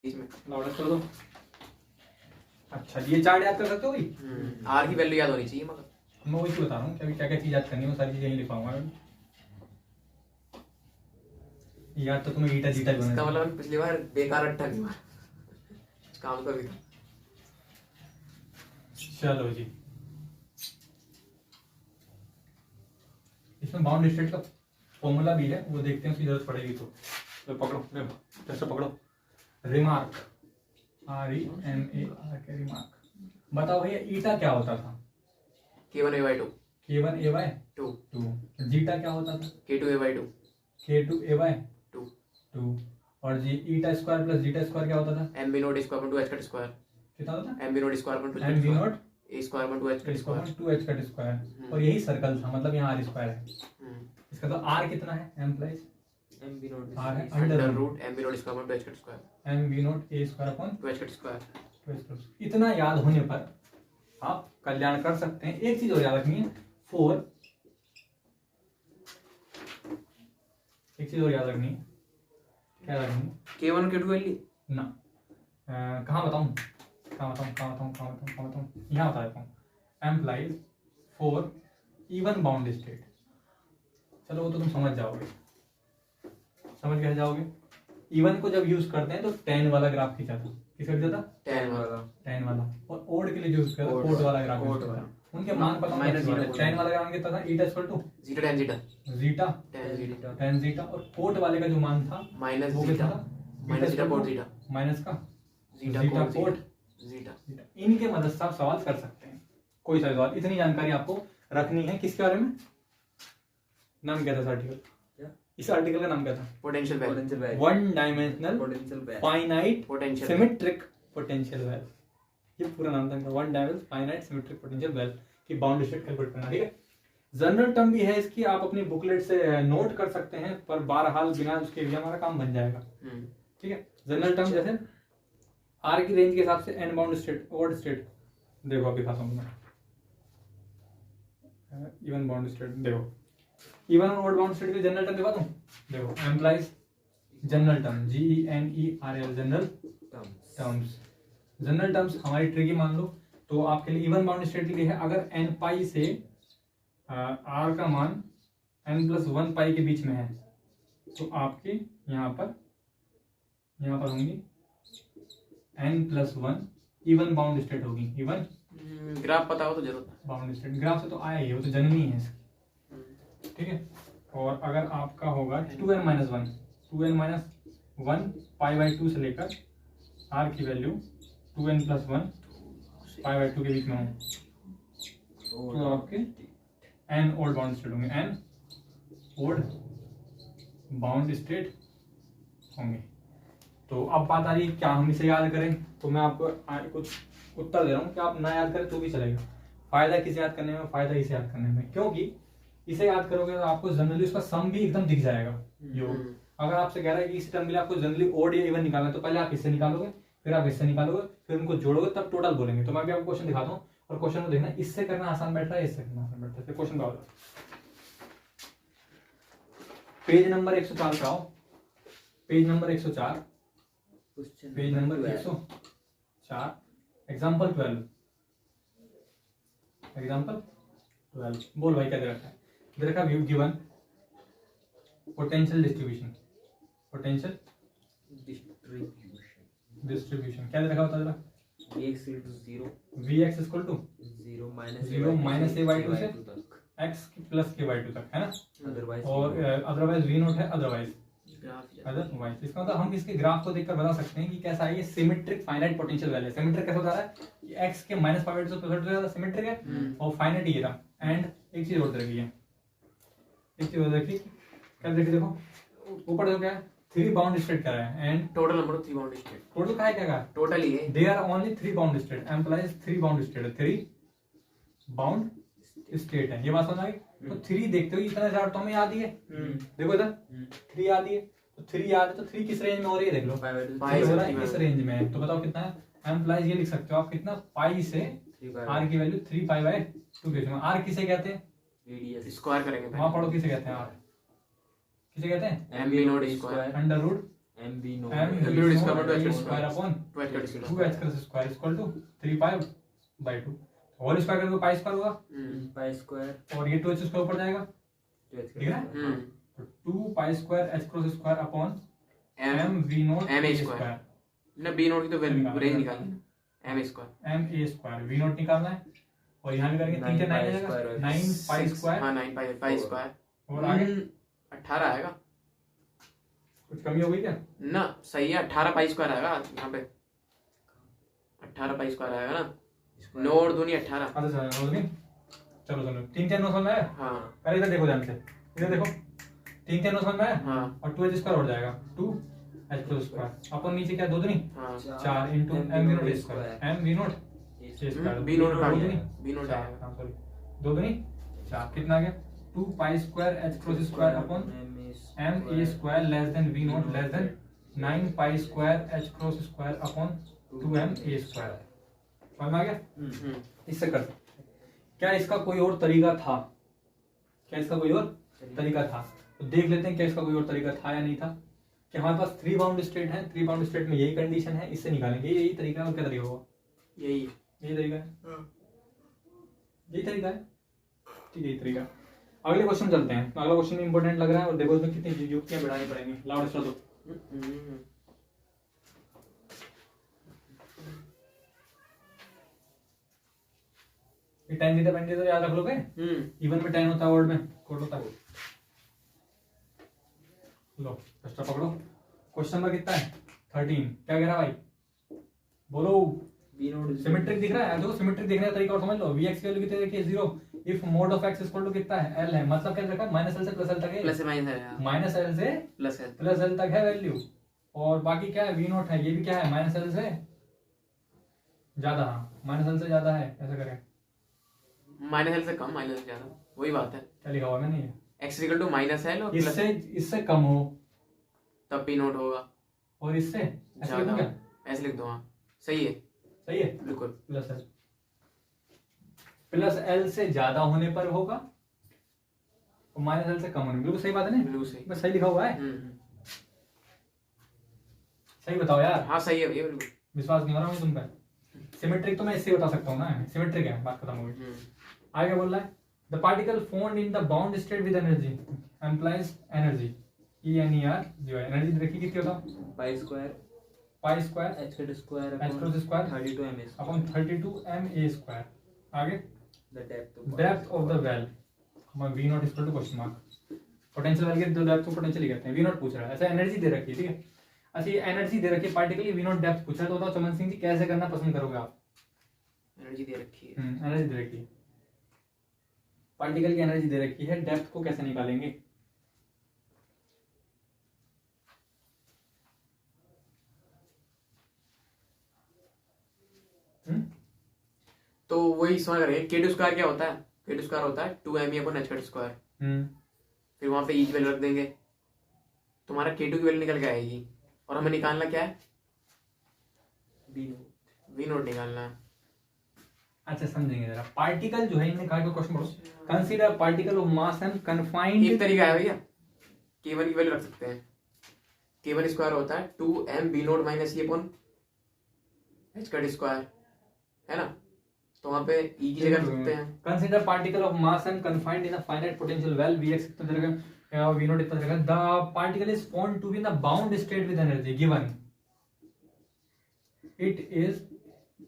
इसमें लाउड कर दो। अच्छा ये चार्ट याद कर सकते हो भाई? आर की वैल्यू याद होनी चाहिए मगर मैं वही तो बता रहा हूँ क्या क्या चीज याद करनी है, वो सारी चीजें यहीं लिखाऊंगा। याद तो तुम्हें ईटा जीटा इसका मतलब पिछली बार बेकार अट्ठा की बार काम का भी था। चलो जी, इसमें बाउंड स्टेट का फॉर्मूला भी है, वो देखते हैं उसकी जरूरत पड़ेगी तो पकड़ो, जैसे पकड़ो। Remark, REMARK, remark. बताओ भैया ईटा क्या होता था? K1A/2 K1A/2। जीटा क्या होता था? K2A/2 K2A/2। और जी ईटा स्क्वायर प्लस जीटा स्क्वायर क्या होता था? MB0 square 2 h square. कितना होता था? MB0 square 2 MB0 a square 2 h square 2h square. और यही सर्कल था, मतलब यहाँ आर स्क्वायर है। इसका तो आर कितना है? M+, आर है under root MB0 square 2 h square MB0 a square upon 2 h square. इतना याद होने पर आप कल्याण कर सकते हैं। एक चीज और याद रखनी है, एक चीज और याद रखनी है। क्या रखनी है? K1 K2 वैल्यू ना कहाँ बताऊं? यहाँ बता देता हूँ। Implies for even bound state. चलो वो तो तुम समझ जाओगे। समझ कैसे जाओगे? इवन को जब यूज करते हैं तो टेन वाला ग्राफ खींचा था। किसका खींचा था? टेन वाला। और ओड के लिए यूज करते हैं कोट वाला ग्राफ खींचा था। उनके मान पता होना चाहिए। टेन वाला ग्राफ कितना था? Eta equal to zeta tan zeta tan zeta. और कोट वाले का जो मान था माइनस वो जीटा कितना था? Minus zeta cot zeta minus का जीटा कोट जीटा। इनके मदद से आप सवाल कर सकते हैं, कोई सा सवाल। इतनी जानकारी आपको रखनी है। किसके बारे में? नाम क्या था इस आर्टिकल? इस आर्टिकल का नाम क्या था? Potential value, one dimensional finite potential symmetric potential well. ये पूरा नाम था इनका, one dimensional finite symmetric potential well की बाउंड स्टेट कैलकुलेट करना। ठीक है, जनरल टर्म भी है इसकी, आप अपनी बुकलेट से नोट कर सकते हैं, पर बहरहाल बिना उसके भी हमारा काम बन जाएगा। ठीक है, जनरल टर्म जैसे आर की रेंज के हिसाब से N bound state, odd state. देखो अभी दिखाता हूँ मैं। इवन बाउंड स्टेट देखो, इवन और ओड बाउंड स्टेट के जनरल टर्म दिखा दूं। देखो implies general term, GENERAL general terms. General terms हमारी ट्रिकी मान लो तो आपके लिए इवन बाउंड स्टेट के लिए है, अगर n पाई से r का मान n+1 पाई के बीच में है तो आपकी यहाँ पर होंगी n+1 इवन बाउंड स्टेट होगी। इवन ग्राफ पता हो तो जरूर। बाउंड स्टेट ग्राफ से तो आया ही है, वो तो जननी है इसकी। ठीक है, और अगर आपका होगा 2n-1 पाई/2 से लेकर r की वैल्यू 2n+1 पाई/2 के बीच में हो तो आपके n ओड बाउंड स्टेट होंगे। n ओड बाउंड स्टेट होंगे। तो अब बात आ रही है क्या हम इसे याद करें? तो मैं आपको कुछ उत्तर दे रहा हूँ कि आप ना याद करें तो भी चलेगा। फायदा किसे याद करने में? फायदा इसे याद करने में, क्योंकि इसे याद करोगे तो आपको जनरली उसका सम भी एकदम दिख जाएगा। योग अगर आपसे कह रहा है कि इस टर्म के लिए आपको जनरली ओड या इवन निकालना है तो पहले आप इससे निकालोगे, फिर आप इससे निकालोगे, फिर उनको जोड़ोगे, तब टोटल बोलेंगे। तो मैं भी आपको क्वेश्चन दिखाता हूँ और क्वेश्चन को देखना, इससे करना आसान बैठ रहा है, इससे करना आसान बैठ रहा है। क्वेश्चन का होगा पेज नंबर 104 का हो, page number 104, page number 104, example 12। बोल भाई क्या दे रखा है? दे रखा व्यू गिवन पोटेंशियल डिस्ट्रीब्यूशन क्या दे रखा होता है? Vx equal to 0 Vx equal to 0 minus a/2 से x प्लस k/2 तक है ना। और अदरवाइज v नोट है, अदरवाइज इसका मतलब हम इसके ग्राफ को देखकर बता सकते हैं कि कैसा है ये symmetric finite potential value. Symmetric कैसे होता है? x के -π/2 से प्लस ज्यादा सिमेट्रिक है और फाइनाइट ये रहा। एंड एक चीज और देखिए, क्या देखिए, देखो ऊपर देखो क्या है, 3 बाउंड स्टेट कर रहा है and total number of 3 bound state. Total का है क्या? टोटल ही है। There are only 3 bound state, implies 3 bound state है, 3 बाउंड स्टेट है। ये बात समझ आ गई? तो 3 देखते हो, इतना ज्यादा तो हमें याद ही है। देखो इधर 3 याद ही है, तो 3 याद है तो 3 किस रेंज में हो रही है देख लो, इस रेंज में। तो बताओ कितना है? एम्प्लाइज ये लिख सकते हो आप कितना, पाई से r की वैल्यू 3π/2 के बीच में। r किसे कहते हैं? स्क्वायर करेंगे वहां पढ़ो किसे कहते हैं? r किसे कहते हैं? MB0 square under root M B no. m V v naught naught square a square upon 2 2h cross square equal to 3 pi by 2 whole square करोगे पाई स्क्वायर होगा Pi square. और ये 2h स्क्वायर ऊपर जाएगा तो h ठीक है? square. तो 2 पाई square h cross square upon m m v not M a a square ना b नोट की तो वैल्यू निकालना रेंज है। निकालनी m square m a square v not निकालना है और यहाँ भी करेंगे 3 9 9 pi आएगा square 9 पाई स्क्वायर हाँ 9 पाई स्क्वायर और आगे 18 आएगा कुछ कमी हो गई क्या ना सही है 18 पाई स्क्वायर आएगा यहाँ पे 18 पाई स्क्वायर आएगा ना 9 और 2 नहीं 18 अच्छा चलो चलो चलो चलो 3 4 9 समझ में आया हाँ अरे इधर देखो ध्यान से इधर देखो 3 4 9 समझ में आया हाँ और 2h स्क्वायर हो जाएगा 2 h क्रॉस स्क्वायर अपन नीचे क्या 2 नहीं हाँ 4 into m v naught a square m v naught a square b naught आ दो गया नहीं b नोट चार, आएगा हाँ सॉरी 2 2 नहीं 4 कितना आ गया 2 पाई square h cross square upon m a square less than v not less than 9 pi square h cross square upon 2m a square समझ में आ गया इससे कर क्या इसका कोई और तरीका था क्या इसका कोई और तरीका था तो देख लेते हैं क्या इसका कोई और तरीका था या नहीं था कि हमारे पास 3 बाउंड स्टेट है 3 बाउंड स्टेट में यही कंडीशन है इससे निकालेंगे यही तरीका है और क्या तरीका होगा यही है यही तरीका है यही तरीका है ठीक है यही तरीका है। अगले क्वेश्चन चलते हैं अगला क्वेश्चन इंपॉर्टेंट लग रहा है और देखो इसमें कितनी युक्तियां बढ़ानी पड़ेंगी लाउड स्टॉप दो ये tan थीटा tan थीटा याद रख लोगे इवन में tan होता है वर्ड में कोड होता है लो फर्स्ट पकड़ो क्वेश्चन नंबर कितना है 13 क्या कह रहा है भाई बोलो B node is सिमेट्रिक दिख रहा है देखो सिमेट्रिक देखने का तरीका और समझ लो vx की वैल्यू कितनी रखी है 0 if mod of x equal to कितना है l है मतलब क्या रखा है माइनस l से प्लस l तक है प्लस माइनस है माइनस l से प्लस है प्लस l तक है वैल्यू और बाकी क्या है v नॉट है ये भी क्या है माइनस l से ज्यादा हाँ माइनस l से ज्यादा है ऐसा करें माइनस एल से कम माइनस से ज्यादा वही बात है क्या लिखा हुआ मैंने ये x equal to minus L और प्लस इससे इससे कम हो तब पी नोट होगा और इससे ऐसे लिखो ज्यादा क्या ऐसे लिख दो हाँ सही है सही है बिल्कुल प्लस एल से ज्यादा होने पर होगा और माइनस एल से कम होने बिल्कुल सही बात है ना बिल्कुल सही बस सही लिखा हुआ है सही बताओ यार हाँ सही है भैया बिल्कुल विश्वास नहीं हो रहा मैं तुम पर सिमेट्रिक तो मैं इससे बता सकता हूँ ना सिमेट्रिक है बात खत्म हो गई आगे बोल रहा है the particle found in the bound state with energy implies energy ENER जो है एनर्जी देखिए कितनी होता pi square pi square h square h cross square 32 m a upon 32 m a square आगे the depth of the well v not equal to question mark potential well के depth को potential ही कहते हैं v not पूछ रहा है ऐसा एनर्जी दे रखी है ठीक है अच्छा ये एनर्जी दे रखी है पार्टिकल v नॉट डेप्थ पूछा है तो बताओ चमन सिंह जी कैसे करना पसंद करोगे आप एनर्जी दे रखी है एनर्जी दे रखी है पार्टिकल की एनर्जी दे रखी है डेप्थ को कैसे निकालेंगे तो वही समझ रहे हैं k2 स्क्वायर क्या होता है k2 स्क्वायर होता है 2me अपॉन h स्क्वायर फिर वहां पे e की वैल्यू रख देंगे तुम्हारा k2 की वैल्यू निकल के आएगी और हमें निकालना क्या है v नोट निकालना है अच्छा समझेंगे जरा पार्टिकल जो है इन्होंने कहा क्वेश्चन पढ़ो consider particle of mass and confined एक तरीका है भैया k1 की वैल्यू रख सकते हैं k1 स्क्वायर होता है 2m b note minus e upon h square है ना तो वहां पे e की जगह रख सकते हैं consider particle of mass and confined in a finite potential well vx इतना जगह v नॉट इतना जगह the particle is found to be in a bound state with energy given it is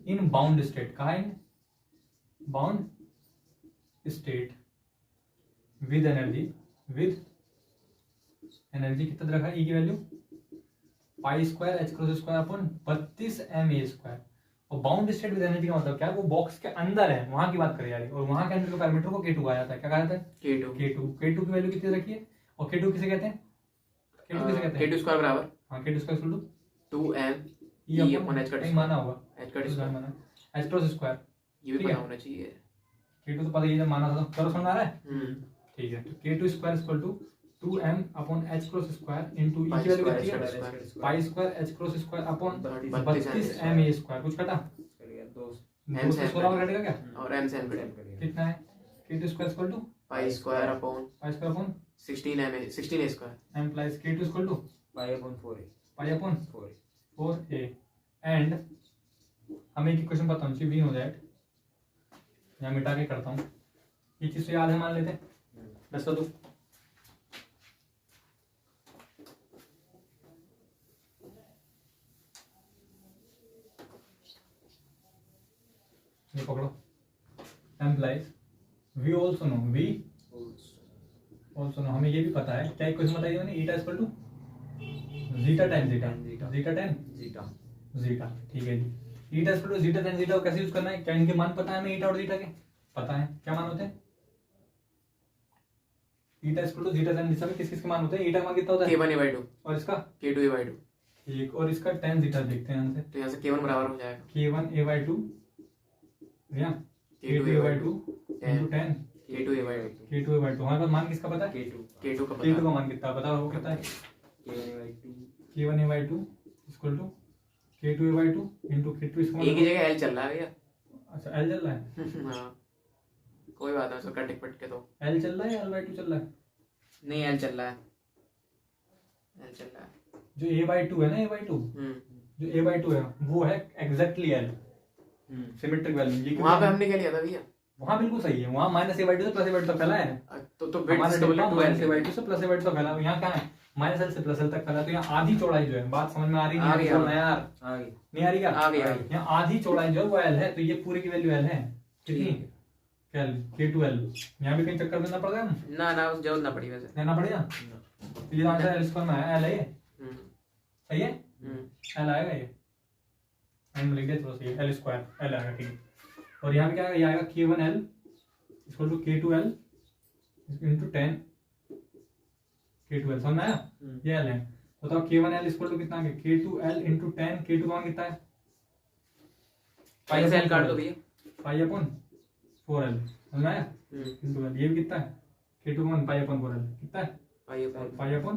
in bound state कहा है bound state with energy कितना रखा है e की value pi square h cross square upon 32 ma square और bound state with energy का मतलब क्या है वो बॉक्स के अंदर है वहां की बात करें यार और वहां के अंदर के पैरामीटर को k2 कहा जाता है क्या कहा जाता है k2 की वैल्यू कितनी रखी है और k2 किसे कहते हैं k2 स्क्वायर बराबर हाँ k2 square equal to 2m e upon h नहीं माना होगा h स्क्वायर माना h क्रॉस स्क्वायर ये भी ठीक है। पता होना चाहिए k2 तो पता ही है जब माना था करो समझ आ रहा है ठीक है तो k2 square equal to 2m upon h cross square into e की वैल्यू कितनी है pi square h cross square upon 32 ma square कुछ कटा 2 से 16 और कटेगा क्या और m से n कितना है k2 square equal to pi square upon pi square upon 16 a square m plus k2 equal to pi upon 4a pi upon 4 4a and हमें एक इक्वेशन पता होनी चाहिए वी नो दैट, यहाँ मिटा के करता हूँ, ये चीज़ तो याद है मान लेते हैं, बस तो ये पकड़ो, implies we also know, we also know, हमें ये भी पता है, क्या इक्वेशन बताई मैंने, eta equal to zeta time zeta, zeta time zeta zeta, ठीक है जी। Eta equal to zeta time zeta को कैसे यूज करना है, क्या इनके मान पता है हमें, ईटा और जीटा के पता है, क्या मान होते हैं, eta equal to zeta time zeta में किस किस के मान होते हैं, ईटा मान कितना होता है k1a/2 और इसका k2a/2। ठीक, और इसका tan जीटा देखते हैं यहाँ से, तो यहाँ से k1 बराबर हो जाएगा k1a/2 या k2a/2 into tan k2a/2। k2a/2, हमारे पास मान किसका पता है, K2 k2 का k2 पता का मान कितना पता है, वो कितना है K1/2 k1a/2 equal to k2a/2 into k2 इसका एक ही जगह l चल रहा है भैया। अच्छा l चल रहा है, हाँ कोई बात नहीं, उसको कट पट के तो l चल रहा है या l/2 चल रहा है, नहीं l चल रहा है, l चल रहा है। जो a/2 है ना, a/2 जो a/2 है वो है एग्जैक्टली l सिमेट्रिक वैल्यू, ये वहां पे हमने क्या लिया था भैया, वहां बिल्कुल सही है, वहां -a/2 से +a/2 तक फैला है, तो हमारा वेट डिब्बा डबल -a/2 से +a/2 तक फैला, यहाँ क्या है -l से +l तक फैला, तो यहाँ आधी चौड़ाई जो है, बात समझ में आ रही आ रही है है। यार, आगे नहीं आ रही क्या, आ गई। यहाँ आधी चौड़ाई जो है वो l है, तो ये पूरी की वैल्यू l है, कितनी क्या k2l, यहाँ भी कहीं चक्कर देना पड़ेगा, ना उस जरूरत ना पड़ी वैसे। देना पड़ेगा, तो ये आंसर l स्क्वायर में है, l है ये, सही है, l आएगा ये, एंड लिख दे तो सही है, l स्क्वायर l आएगा, ठीक है। और यहाँ पे क्या आएगा, ये आएगा k1l equal to k2l into 10 k2l, समझ में आया, ये l है, तो बताओ k1l इक्वल टू कितना आ गया, k2l इंटू 10, k2 का मान कितना है, पाई से l काट दो भैया, पाई अपॉन 4l, समझ में आया, इंटू l, ये भी कितना है, k2 का मान पाई अपॉन 4l कितना है, पाई अपॉन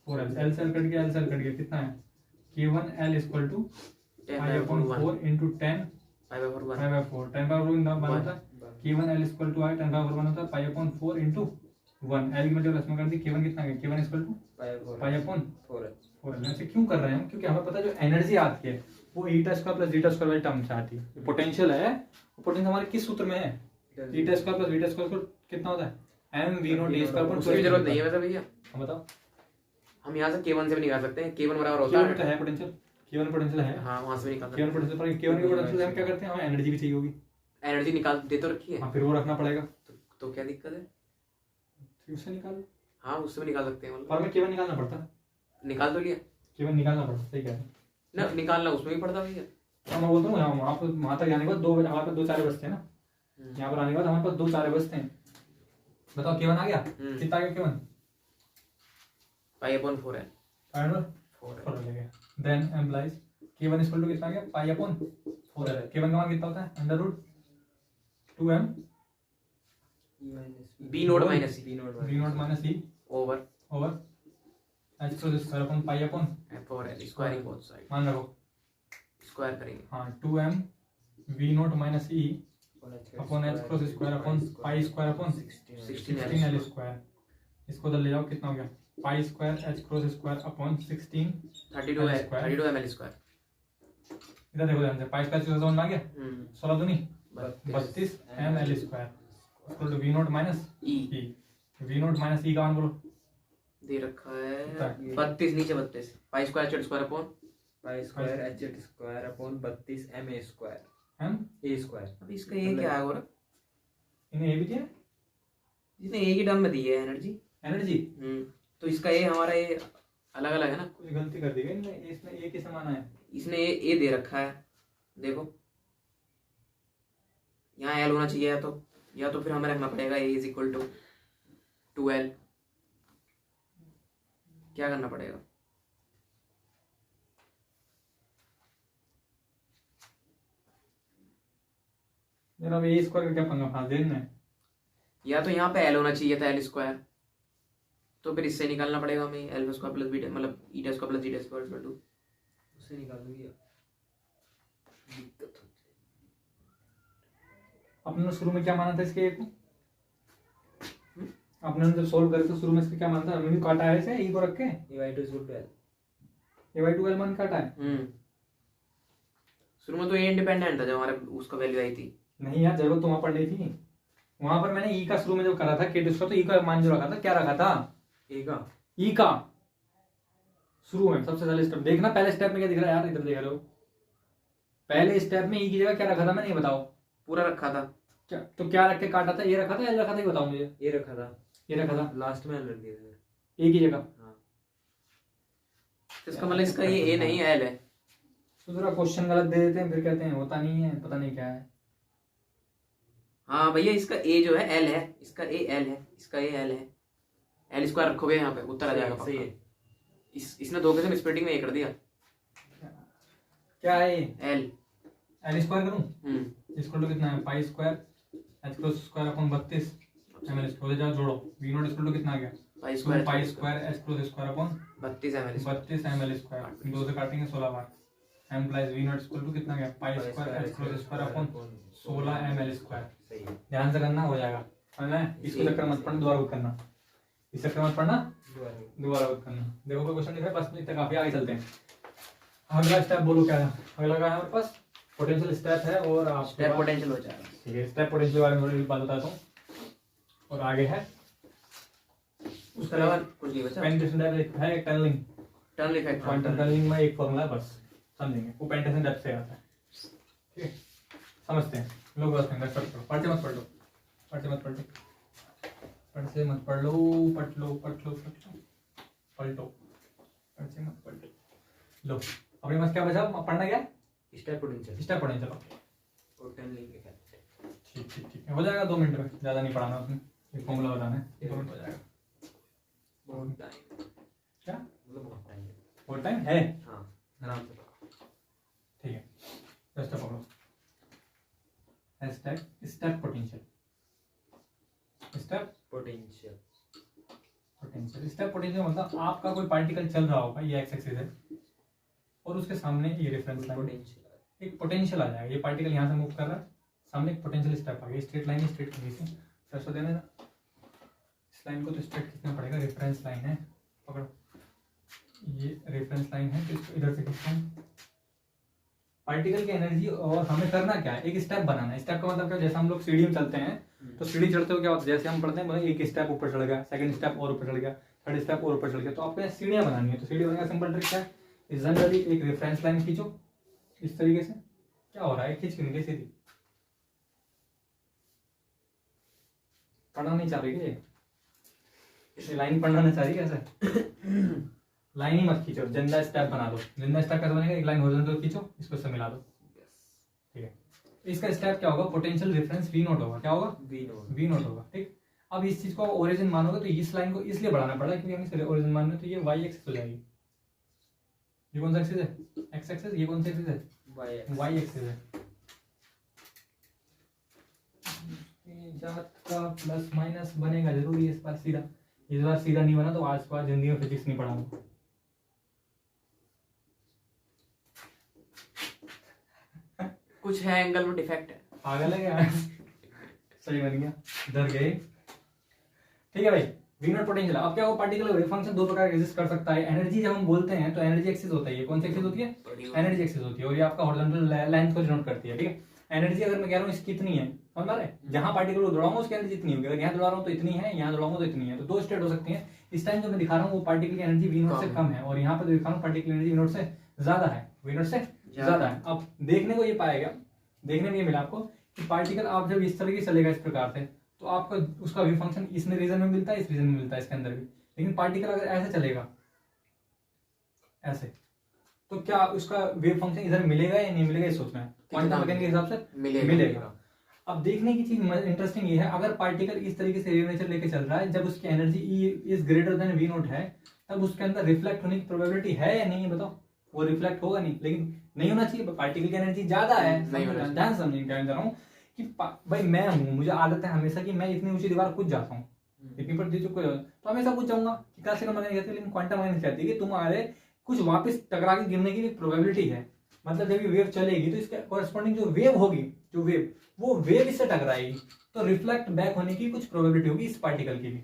4l, l से l कट गया, l से l कट गया, कितना है k1l equal to pi upon 4 into 10 5/4, 10/4 बना था, k1l इक्वल टू आया 10/4 बना था, पाई अपॉन 4 इंटू 1, l की मतलब रस्म कर दी, k1 कितना है, k1 equal to pi upon 4l। ऐसे क्यों कर रहे हैं हम, क्योंकि हमें पता है जो एनर्जी आती है वो ईटा स्क्वायर प्लस जीटा स्क्वायर वाली टर्म से आती है, पोटेंशियल है, पोटेंशियल हमारे किस सूत्र में है, ईटा स्क्वायर प्लस बीटा स्क्वायर कितना होता है mv0 उसकी भी जरूरत नहीं है वैसे भैया, बताओ, हम यहाँ से k1 से भी निकाल सकते हैं, k1 बराबर होता k1 है, है पोटेंशियल, k1 पोटेंशियल है, हाँ वहां से भी निकाल सकते k1 पोटेंशियल पर k1 की पोटेंशियल हम क्या करते हैं, हमें एनर्जी भी चाहिए होगी, हैं। एनर्जी निकाल दे तो रखी है, हाँ फिर वो रखना पड़ेगा, तो क्या दिक्कत है, फिर उससे निकाल, हाँ उससे भी निकाल सकते हैं, और हमें k1 निकालना पड़ता है, निकाल तो लिया k1 निकालना पड़ता है, सही कह रहे हैं ना, निकालना उसमें भी पड़ता भैया। तो मैं बोलता हूँ यहाँ वहाँ पर वहाँ तक जाने के बाद दो हमारे पास 2 चारे बचते हैं ना, यहाँ पर आने के बाद हमारे पास 2 चारे बचते हैं, बताओ k1 आ गया, कितना आ गया k1, पाई अपॉन 4l, 4 ले गया, then employees k1 equal to कितना आ गया, पाई अपॉन 4l, k1 का मान कितना होता है, √2m b0 minus v0 minus e over over h square upon पाई upon 4l, squaring both side, मान रखो, स्क्वायर करेंगे, हाँ 2m v0 minus e upon h cross square upon pi square upon 16l square, इसको उधर ले जाओ, कितना हो गया, pi square h cross square upon 16 32 ml square, इधर देखो ध्यान से, पाई स्क्वायर से समझ में आ गया, 16 दूनी 32 ml square equal to v0 minus e, v0 minus e का मान बोलो, दे रखा है 32 नीचे 32, pi square z square upon pi square h square upon 32 ma square हम a स्क्वायर, अब इसका ये क्या है, और इन्हें ये भी दिया इसने एक ही टर्म में दी है एनर्जी, एनर्जी, तो इसका ये हमारा ये अलग अलग है ना, कुछ गलती कर दी गई इनमें, इसमें ए के समान है, इसने ये दे रखा है, देखो यहाँ एल होना चाहिए, या तो फिर हमें रखना पड़ेगा ए इज इक्वल टू 2l, क्या करना पड़ेगा, जरा अब ए स्क्वायर का क्या पंगा फंस दे इनमें, या तो यहाँ पे एल होना चाहिए था, एल स्क्वायर, तो फिर इससे निकालना पड़ेगा हमें एल्फा स्क्वायर प्लस बीटा, मतलब eta square plus zeta square equal to, उससे निकाल दूंगी, दिक्कत हो अपने शुरू में क्या माना था इसके को, आपने जब सोल्व करे तो शुरू में इसका क्या माना था, हमने काटा है इसे e को रख के, a/2 = 12, a/2 मान काटा है। शुरू में तो ये इंडिपेंडेंट था जब हमारे उसका वैल्यू आई थी। नहीं यार, जरूरत तो वहां पड़ रही थी। वहां पर मैंने ई का शुरू में जब करा था k2 तो ई का मान जो रखा था, क्या रखा था? ए का ई का शुरू में सबसे पहले स्टेप देखना, पहले स्टेप में क्या दिख रहा है यार, इधर देख रहे हो, पहले स्टेप में ई की जगह क्या रखा था मैंने, ये बताओ। पूरा रखा था। क्या तो क्या रख के काटा था, ये रखा था, एल रखा था, ये बताओ मुझे। ए रखा था, ये रखा था लास्ट में एल रख दिया था। ए की जगह। हाँ तो इसका मतलब इसका ये ए नहीं एल है। तो जरा क्वेश्चन गलत दे देते हैं, फिर कहते हैं होता नहीं है, पता नहीं क्या है। हाँ भैया, इसका ए जो है एल है, इसका ए एल है, इसका ए एल है। एल स्क्वायर रखोगे यहाँ पे उत्तर आ जाएगा सही पक्का। है। इसने धोखे से स्प्लिटिंग में ये कर दिया। क्या है एल एल स्क्वायर करूं, इसको तो कितना है, pi square H cross square upon 32 ml square, जाओ जोड़ो, वी नॉट इसको तो कितना आ गया, pi square H cross square upon 32 ml 32 ml square, दो से काटेंगे 16 बार, m plus V not equal to कितना गया, pi square H cross square upon 16 ml square. सही है। ध्यान से करना, हो जाएगा, समझना है। इसको चक्कर मत पढ़ना, दोबारा करना, इस चक्कर मत पढ़ना, दोबारा करना। देखो कोई क्वेश्चन दिख रहा है, बस इतना काफी, आगे चलते हैं। अगला स्टेप बोलो क्या है, अगला क्या है हमारे पास, पोटेंशियल स्टेप है, और आप स्टेप पोटेंशियल हो जाएगा। ठीक है, स्टेप पोटेंशियल के बारे में थोड़ी बात बताता हूँ। और आगे है उसके अलावा कुछ नहीं बचा। पेनिट्रेशन डेप्थ है, tunneling, tunnel effect, quantum tunneling में एक फॉर्मूला है, बस समझेंगे, वो पेनिट्रेशन डेप्थ से आता है। ठीक है, समझते हैं लोग, बस पढ़ते मत पढ़ लो, पढ़ते मत पढ़ लो, पढ़ते मत पढ़ लो, पढ़ लो पढ़ लो पढ़ लो, पढ़ते मत पढ़ लो। लो अपने पास क्या बचा, पढ़ना क्या, स्टेप पोटेंशियल स्टेप पोटेंशियल। और टनलिंग इफेक्ट। ठीक है, हो जाएगा 2 मिनट में, ज़्यादा नहीं पढ़ाना उसमें, एक फॉर्मूला बताना है, 2 मिनट हो जाएगा। बहुत टाइम, क्या मतलब बहुत टाइम है। बहुत टाइम है, हाँ आराम से पढ़ो। ठीक है, जस्ट पकड़ो, hashtag step potential, step potential potential. Step potential मतलब आपका कोई पार्टिकल चल रहा होगा, ये एक्स एक्सिस है, और उसके सामने ये रेफरेंस लाइन, पोटेंशियल एक पोटेंशियल आ जाएगा, ये पार्टिकल यहाँ से मूव कर रहा है, सामने एक पोटेंशियल स्टेप आ गया, स्ट्रेट लाइन, स्ट्रेट खींचो, सरसो देना, इस लाइन को तो स्ट्रेट खींचना पड़ेगा, रेफरेंस लाइन है, पकड़ो, ये रेफरेंस लाइन है, तो इसको इधर से खींचता हूँ। पार्टिकल की एनर्जी, और हमें करना क्या है, एक स्टेप बनाना है। स्टेप का मतलब क्या, जैसे हम लोग सीढ़ी में चलते हैं, तो सीढ़ी चढ़ते हो क्या होता है, जैसे हम पढ़ते हैं मतलब एक स्टेप ऊपर चढ़ गया, सेकंड स्टेप और ऊपर चढ़ गया, थर्ड स्टेप और ऊपर चढ़ गया, तो आपको यहाँ सीढ़ियाँ बनानी है। तो सीढ़ी बनाने का सिंपल ट्रिक क्या है, जनरली एक रेफरेंस लाइन खींचो इस तरीके से, क्या हो रहा है, खींच क्यों नहीं सीधी, पढ़ना नहीं चाह रही है, ये लाइन पढ़ना नहीं चाह रही कैसे, लाइन ही मत खींचो, जिंदा स्टेप बना दो। जिंदा स्टेप कैसे बनेगा, एक लाइन हॉरिजॉन्टल खींचो, इसको इससे मिला दो, ठीक है। इसका स्टेप क्या होगा, पोटेंशियल रेफरेंस वी नॉट होगा, क्या होगा, वी नॉट होगा, ठीक। अब इस चीज को ओरिजिन मानोगे तो इस लाइन को इसलिए बढ़ाना पड़ा क्योंकि हम इसे ओरिजिन मान रहे, तो ये वाई एक्सिस हो जाएगी। ये कौन सा एक्सिस है, एक्स एक्सिस, ये कौन सा एक्सिस है, वाई एक्सिस है। जात का प्लस माइनस बनेगा जरूरी है इस बार सीधा, इस बार सीधा नहीं बना तो आज के बाद जिंदगी में फिजिक्स नहीं पढ़ाऊंगा। कुछ है एंगल में डिफेक्ट है, पागल है क्या सही बन गया, डर गए। ठीक है भाई, वी नॉट पोटेंशियल। अब क्या हो, पार्टिकल वेव फंक्शन दो प्रकार एग्जिस्ट कर सकता है। एनर्जी जब हम बोलते हैं तो एनर्जी एक्सिस होता है, ये कौन सी एक्सिस होती है, एनर्जी एक्सिस होती है, और ये आपका हॉरिजॉन्टल लेंथ को डिनोट करती है, ठीक है। एनर्जी अगर मैं कह रहा हूँ इसकी इतनी है, समझ आ रहा है, जहां पार्टिकल को दौड़ाऊंगा उसकी एनर्जी इतनी होगी, अगर यहाँ दौड़ा रहा हूँ तो इतनी है, यहाँ दौड़ाऊंगा तो इतनी है। तो दो स्टेट हो सकती है। इस टाइम जो मैं दिखा रहा हूँ वो पार्टिकल की एनर्जी वी नॉट से कम है, और यहाँ पर दिखा रहा हूँ पार्टिकल एनर्जी वी नॉट से ज्यादा है, वी नॉट से ज्यादा है। अब देखने को ये पाया गया, देखने में ये मिला आपको कि पार्टिकल आप जब इस तरीके से चलेगा इस प्रकार से, तो आपका उसका वेव फंक्शन इस रीजन में मिलता है, इस रीजन में मिलता है, इसके अंदर भी। लेकिन पार्टिकल अगर ऐसे चलेगा ऐसे, तो क्या उसका वेव फंक्शन इधर मिलेगा या नहीं मिलेगा, ये सोचना है। क्वांटम मैकेनिक्स के हिसाब से मिलेगा। अब देखने की चीज इंटरेस्टिंग ये है, अगर पार्टिकल इस तरीके से वेव नेचर लेके चल रहा है, जब उसकी energy E is greater than V not है, तब उसके अंदर रिफ्लेक्ट होने की प्रोबेबिलिटी है या नहीं है, बताओ। वो रिफ्लेक्ट होगा नहीं, लेकिन नहीं होना चाहिए, पार्टिकल की एनर्जी ज्यादा है। ध्यान समझिए क्या कह रहा हूँ कि भाई मैं हूँ, मुझे आदत है हमेशा कि मैं इतनी ऊंची दीवार कूद जाता हूँ, इतनी पर तो हमेशा कूद जाऊंगा, क्लासिकल मैकेनिक्स कहती है। लेकिन क्वांटम मैकेनिक्स कहती है कि तुम्हारे कुछ वापस टकरा के गिरने की भी प्रोबेबिलिटी है। मतलब जब ये वेव चलेगी तो इसके कोरस्पॉन्डिंग जो वेव होगी, जो वेव, वो वेव इससे टकराएगी, तो रिफ्लेक्ट बैक होने की कुछ प्रोबेबिलिटी होगी इस पार्टिकल की भी,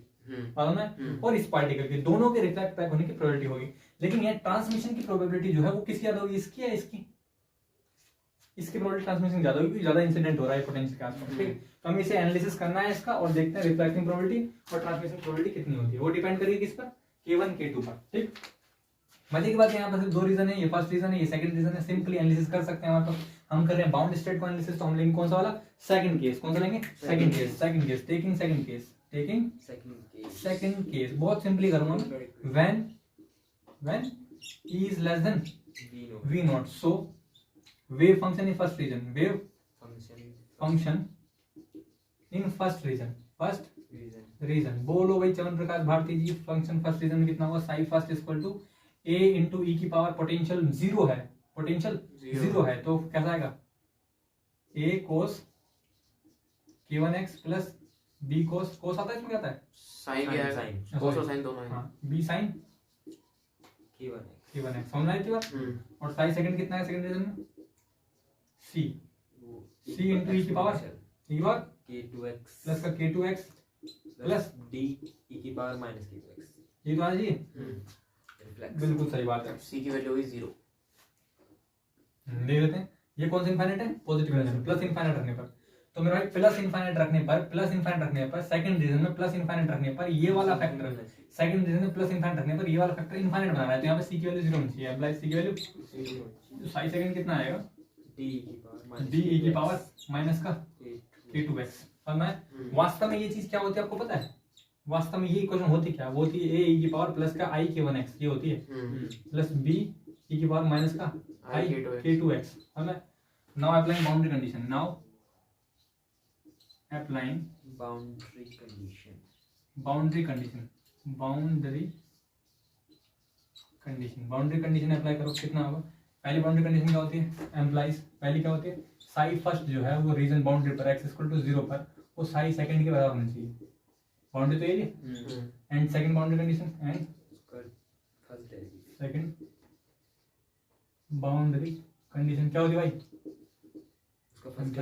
मालूम है, और इस पार्टिकल की, दोनों के रिफ्लेक्ट बैक होने की प्रोबेबिलिटी होगी। लेकिन ये ट्रांसमिशन की प्रोबेबिलिटी जो है वो किसकी ज्यादा होगी, इसकी या इसकी? इसकी प्रोबेबिलिटी ट्रांसमिशन ज्यादा होगी क्योंकि ज्यादा इंसिडेंट हो रहा है पोटेंशियल के आसपास। ठीक, तो हमें इसे एनालिसिस करना है इसका और देखते हैं रिफ्लेक्टिंग प्रोबेबिलिटी और ट्रांसमिशन प्रोबेबिलिटी कितनी होती है। वो डिपेंड करेगी किस पर, K1 K2 पर। ठीक, मजे की बात यहाँ पर सिर्फ दो रीजन है, ये फर्स्ट रीजन है, ये सेकंड रीजन है। सिंपली एनालिसिस कर सकते हैं वहां पर। हम कर रहे हैं बाउंड स्टेट को एनालिसिस, तो हम लेंगे कौन सा वाला, सेकंड केस। कौन सा लेंगे, second case. Second case taking second case, taking second case. बहुत सिंपली करूंगा मैं, when E is less than V naught, so wave function in first region, wave function in first region, first region। बोलो भाई Chyawanprash Prakash Bharti ji, function first region में कितना होगा, psi first equal to a into e की power potential zero है, potential zero है, तो कैसा आएगा, a cos k1x plus b cos आता है, इसमें क्या आता है, साइन क्या है, cos और sin दोनों है। हाँ, b sin k1x समझ आई थी बात। और साई सेकंड कितना है सेकंड रीजन में, c इंटू ई की पावर k2x प्लस का k2x प्लस d e की पावर माइनस k2x। ये तो आ जी, बिल्कुल सही बात है। c की वैल्यू होगी 0। देख लेते हैं ये कौन सा इनफाइनाइट है, पॉजिटिव रीजन, प्लस इनफाइनाइट रखने पर। तो मेरा भाई प्लस इनफाइनाइट रखने पर, प्लस इनफाइनाइट रखने पर, सेकंड रीजन में प्लस इनफाइनाइट रखने पर ये वाला फैक्टर, सेकंड रीजन में प्लस इनफाइनाइट रखने पर ये वाला फैक्टर इनफाइनाइट बना रहा है, तो यहाँ पे c की वैल्यू 0 होनी चाहिए। अप्लाई c की वैल्यू, तो साई सेकंड कितना आएगा, d e की पावर माइनस का k2x। और मैं वास्तव में ये चीज क्या होती है आपको पता है, वास्तव में ये इक्वेशन होती क्या, वो होती है a e की पावर प्लस का i k1x, ये होती है, प्लस b e की पावर माइनस का i k2x। और मैं now applying boundary condition, now applying boundary condition apply करो, कितना होगा, पहली बाउंड्री कंडीशन क्या होती है, एम्प्लाइज पहली क्या होती है, साई फर्स्ट जो है वो रीजन बाउंड्री पर x इक्वल टू 0 पर वो साई सेकंड के बराबर होनी चाहिए, बाउंड्री तो यही है। And second boundary condition, and second boundary condition क्या होती है भाई,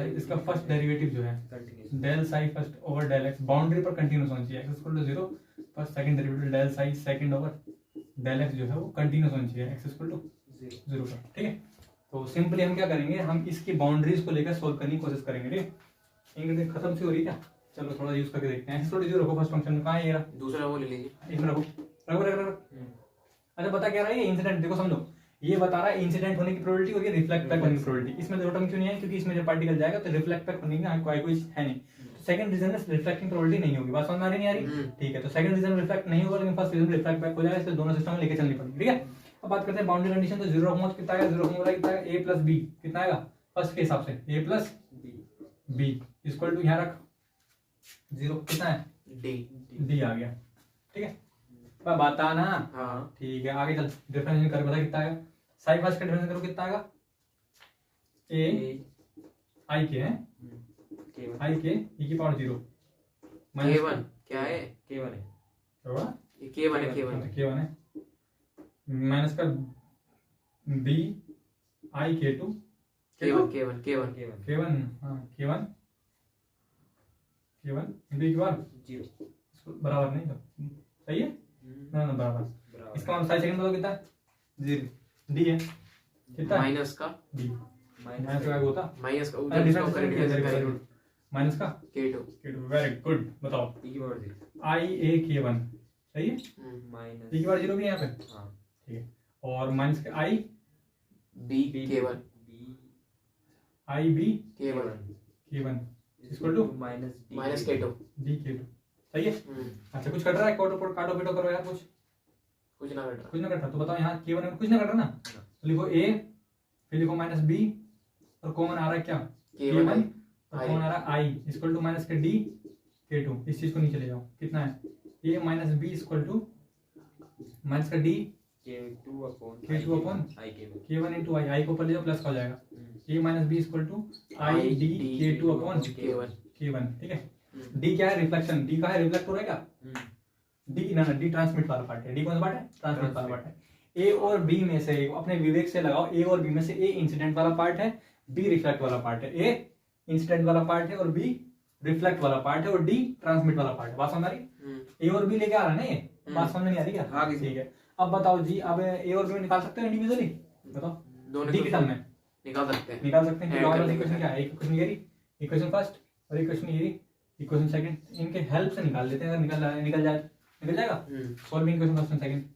इसका फर्स्ट डेरिवेटिव जो है del psi first over del x, boundary पर कंटिन्यूस होनी चाहिए, x इक्वल टू 0 पर second derivative del psi second over del x जो है वो कंटिन्यूस होनी चाहिए, x इक्वल टू 0 पर। ठीक है, तो सिंपली हम क्या करेंगे, हम इसकी बाउंड्रीज को लेकर सोल्व करने की कोशिश करेंगे। ठीक है, इंग्लिश खत्म सी हो रही है क्या, चलो थोड़ा यूज करके देखते हैं। x इक्वल टू 0 रखो फर्स्ट फंक्शन में, कहाँ है ये, दूसरा वो ले लीजिए, इसमें रखो, अच्छा बता क्या रहा है ये इंसिडेंट, देखो समझो, ये बता रहा है इंसिडेंट होने की प्रोबेबिलिटी और ये रिफ्लेक्ट बैक होने की प्रोबेबिलिटी। इसमें दो टर्म क्यों नहीं है, क्योंकि इसमें जब पार्टिकल जाएगा तो रिफ्लेक्ट बैक होने की कोई है नहीं, तो सेकंड रीजन में रिफ्लेक्टिंग प्रोबेबिलिटी नहीं होगी। बात समझ में आ रही नहीं आ रही, ठीक है, तो सेकंड रीजन में रिफ्लेक्ट नहीं होगा लेकिन फर्स्ट रीजन में रिफ्लेक्ट बैक हो जाएगा, इसलिए दोनों सिस्टम में लेके चलनी पड़ेगी। ठीक है, अब बात करते हैं बाउंड्री कंडीशन, तो 0 रखूंगा कितना आएगा, 0 रखूंगा कितना आएगा, a प्लस b कितना आएगा फर्स्ट के हिसाब से, a plus b equal to यहाँ रख 0 कितना है, d आ गया। ठीक है, बताना, हाँ ठीक है, आगे चल डिफरेंशिएट कर बता कितना आएगा, साई फर्स्ट का डिफरेंशिएट करो कितना आएगा, a i के है i के e की पावर 0 k1 क्या है, k1 है, होगा ये k1 है, k1 है माइनस का b i k2 k1 हाँ k1 इंटू की पावर 0 इसको बराबर नहीं तो सही है ना, बराबर। इसका मतलब साई सेकंड बताओ कितना है, 0 d है कितना, माइनस का d माइनस का होता माइनस का अरे उधर डिफरेंस करेंगे माइनस का k2 वेरी गुड, बताओ e की पावर 0 i a k1 सही है, माइनस e की पावर 0 भी है यहाँ पे, हाँ ठीक है, और माइनस का i b k1 i b k1 k1 equal to minus k2 d k2 सही है। अच्छा कुछ कर रहा है, काटो पीटो करो यार, कुछ ना कर कुछ ना कर रहा, तो बताओ यहाँ k1 में कुछ ना कर रहा ना, तो लिखो a फिर लिखो माइनस b और कॉमन आ रहा है क्या k1 और कॉमन आ रहा है i इक्वल टू माइनस का d k2, इस चीज को नीचे ले जाओ कितना है, a minus b equal to minus का d k2 upon i k1 into i को ऊपर ले जाओ प्लस का हो जाएगा, a minus b equal to I D k2 upon k1। ठीक है, d क्या है, रिफ्लेक्शन, d का है रिफ्लेक्ट हो रहा है क्या, d ना d ट्रांसमिट वाला पार्ट है, d कौन सा पार्ट है, ट्रांसमिट वाला पार्ट है। a और b में से अपने विवेक से लगाओ, a और b में से a इंसिडेंट वाला पार्ट है, b रिफ्लेक्ट वाला पार्ट है, a इंसिडेंट वाला पार्ट है और b रिफ्लेक्ट वाला पार्ट है और d ट्रांसमिट वाला पार्ट है। बात समझ आ रही, a और b लेके आ रहा है ना, ये बात समझ नहीं आ रही क्या, ठीक है। अब बताओ जी, अब ए और बी निकाल सकते हैं इंडिविजुअली? बताओ दोनों डी के टर्म में निकाल सकते हैं। निकाल सकते हैं। Add क्योंकि करने इक्वेशन के क्या है? इक्वेशन ये रही, इक्वेशन फर्स्ट, और इक्वेशन ये रही, इक्वेशन सेकंड। इनके हेल्प से निकाल लेते हैं, अगर निकल जाएगा। Solving equation first and second,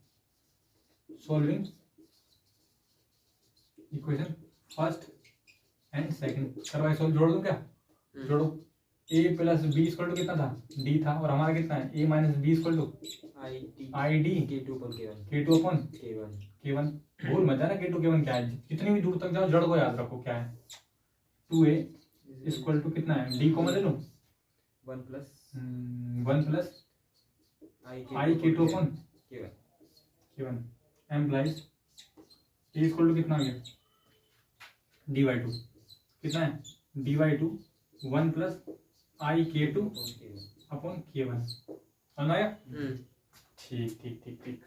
solving equation first and second. करवाए सॉल्व, जोड़ दूं क्या? जोड़ो। a plus B equal to कितना था? d था, और हमारा कितना है? a minus B equal to I D K2 upon K1 k2 upon K1 k1। भूल मत जाना k2 k1 क्या है। जितनी भी दूर तक जाओ जड़ को याद रखो क्या है। 2a इक्वल टू कितना है? d को मैं ले लूं 1 plus 1 plus I k2 upon K1 k1 implies a equal to कितना आ गया? dy2 कितना है? dy2 1 plus I k2 upon K1 upon k1। समझ आया? ठीक ठीक ठीक ठीक।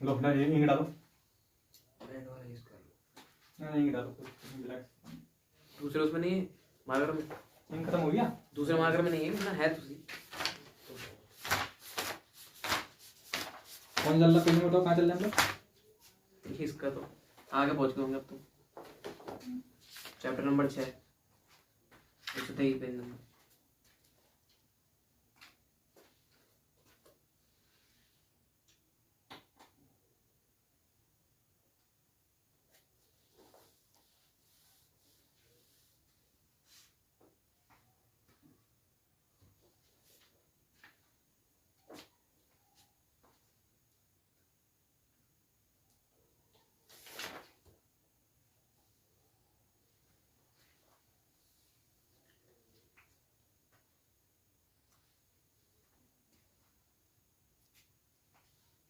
लो अपना ये इंक डालो। and वाला use कर लो। नहीं इंक डालो, रिलैक्स। दूसरे उसमें नहीं है, मार्कर में। इंक खत्म हो गया? दूसरे मार्कर में नहीं है ना, है तो सही। कौन चल रहा पेज में? बताओ कहाँ चल रहे हैं हम लोग? इसका तो आगे पहुंच गए होंगे अब तो। Chapter number 6, 123 page number.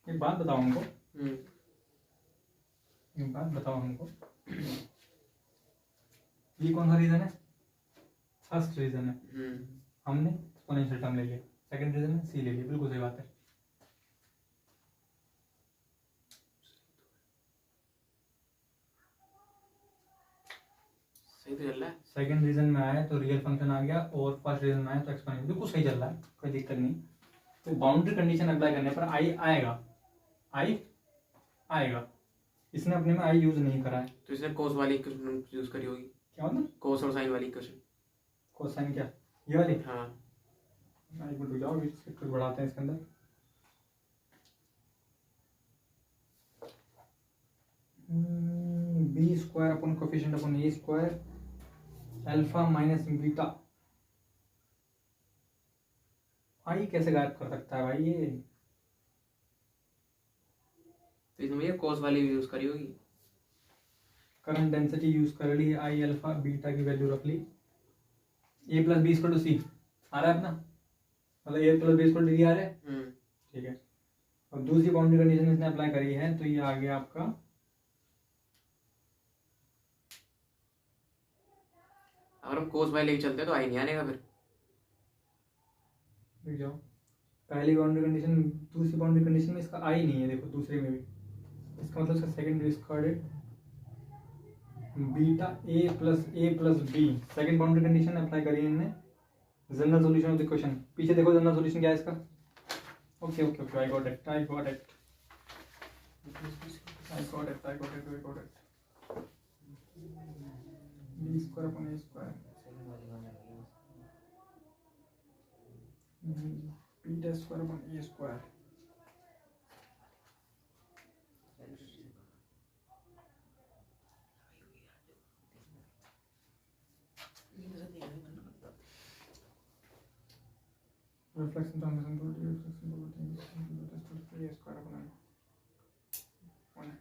एक बात बताओ हमको, एक बात बताओ हमको, ये कौन सा रीजन है? फर्स्ट रीजन है। हमने एक्सपोनेंशियल टर्म ले लिया। सेकंड रीजन है सी ले लिया। बिल्कुल सही बात है। सही तो चल रहा है। सेकंड रीजन में आया तो रियल फंक्शन आ गया, और फर्स्ट रीजन में आया तो एक्सपोनेंशियल। बिल्कुल सही चल रहा है, कोई दिक्कत नहीं। तो बाउंड्री कंडीशन अप्लाई करने पर आई आएगा, आई आएगा। इसने अपने में आई यूज नहीं करा है। तो इसने कोस वाली इक्वेशन यूज करी होगी। क्या मतलब? कोस और साइन वाली इक्वेशन। कोसाइन क्या? ये वाली? हाँ, एक मिनट रुक जाओ, इसके कुछ बढ़ाते हैं इसके अंदर। बी स्क्वायर अपन कोफिशिएंट अपन ए स्क्वायर अल्फा माइनस बीटा। आई कैसे गायब कर सकता है भाई ये? तो इसने भैया कोस वाली यूज करी होगी। करंट डेंसिटी यूज कर ली, आई अल्फा बीटा की वैल्यू रख ली। A plus B equal to c आ रहा है अपना, मतलब a plus B equal to d आ रहा है। ठीक है। और दूसरी बाउंड्री कंडीशन इसने अप्लाई करी है, तो ये आ गया आपका, अगर हम कोस वाई लेके चलते हैं तो आई नहीं आने का फिर। देख जाओ, पहली बाउंड्री कंडीशन, दूसरी बाउंड्री कंडीशन में इसका आई नहीं है। देखो दूसरे में भी, इसका मतलब इसका second discarded beta A plus B. Second boundary condition apply करी है इनने। General solution of the question, पीछे देखो जनरल सॉल्यूशन क्या है इसका। Okay okay okay, I got it, I got it, I got it, I got it, I got it. B square upon A square beta square upon A square. Reflection transmission property, reflection property, a square upon 1.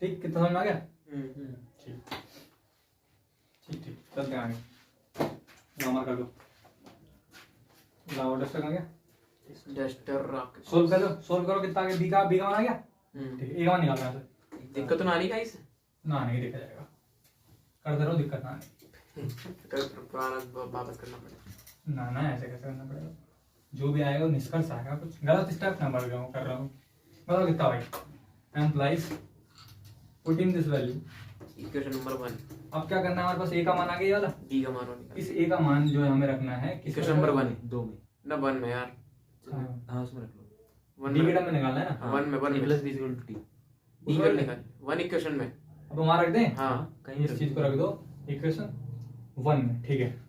ठीक, कितना समझ में आ गया? ठीक ठीक ठीक, चलते हैं आगे। नंबर कर दो, लाओ डस्टर आ गया, डस्टर सोल्व कर लो, सोल्व करो। कितना आ गया? बी का मान आ गया। ठीक है, ए का मान निकालना है। दिक्कत तो ना आनी का इसे। ना नहीं देखा जाएगा, करते रहो, दिक्कत ना आने। तो पुराना वापस करना पड़ेगा। ना ना, ऐसे कैसे करना पड़ेगा? जो भी आएगा वो निष्कर्ष आएगा। कुछ गलत स्टेप ना बढ़ गया कर रहा हूँ। बताओ कितना भाई implies put in this value. Equation number 1 अब क्या करना है, हमारे पास ए का मान आ गया ये वाला। बी का मान निकाल इस ए का मान जो है हमें रखना है किस इक्वेशन नंबर 1 2 में ना 1 में यार हाँ उसमें रख लो 1 डी के में टर्म में निकालना है ना। 1 में 1 में plus B equal to T D का निकाल 1 इक्वेशन में अब वहां रख दें, हाँ कहीं इस चीज को रख दो इक्वेशन 1 में, ठीक है।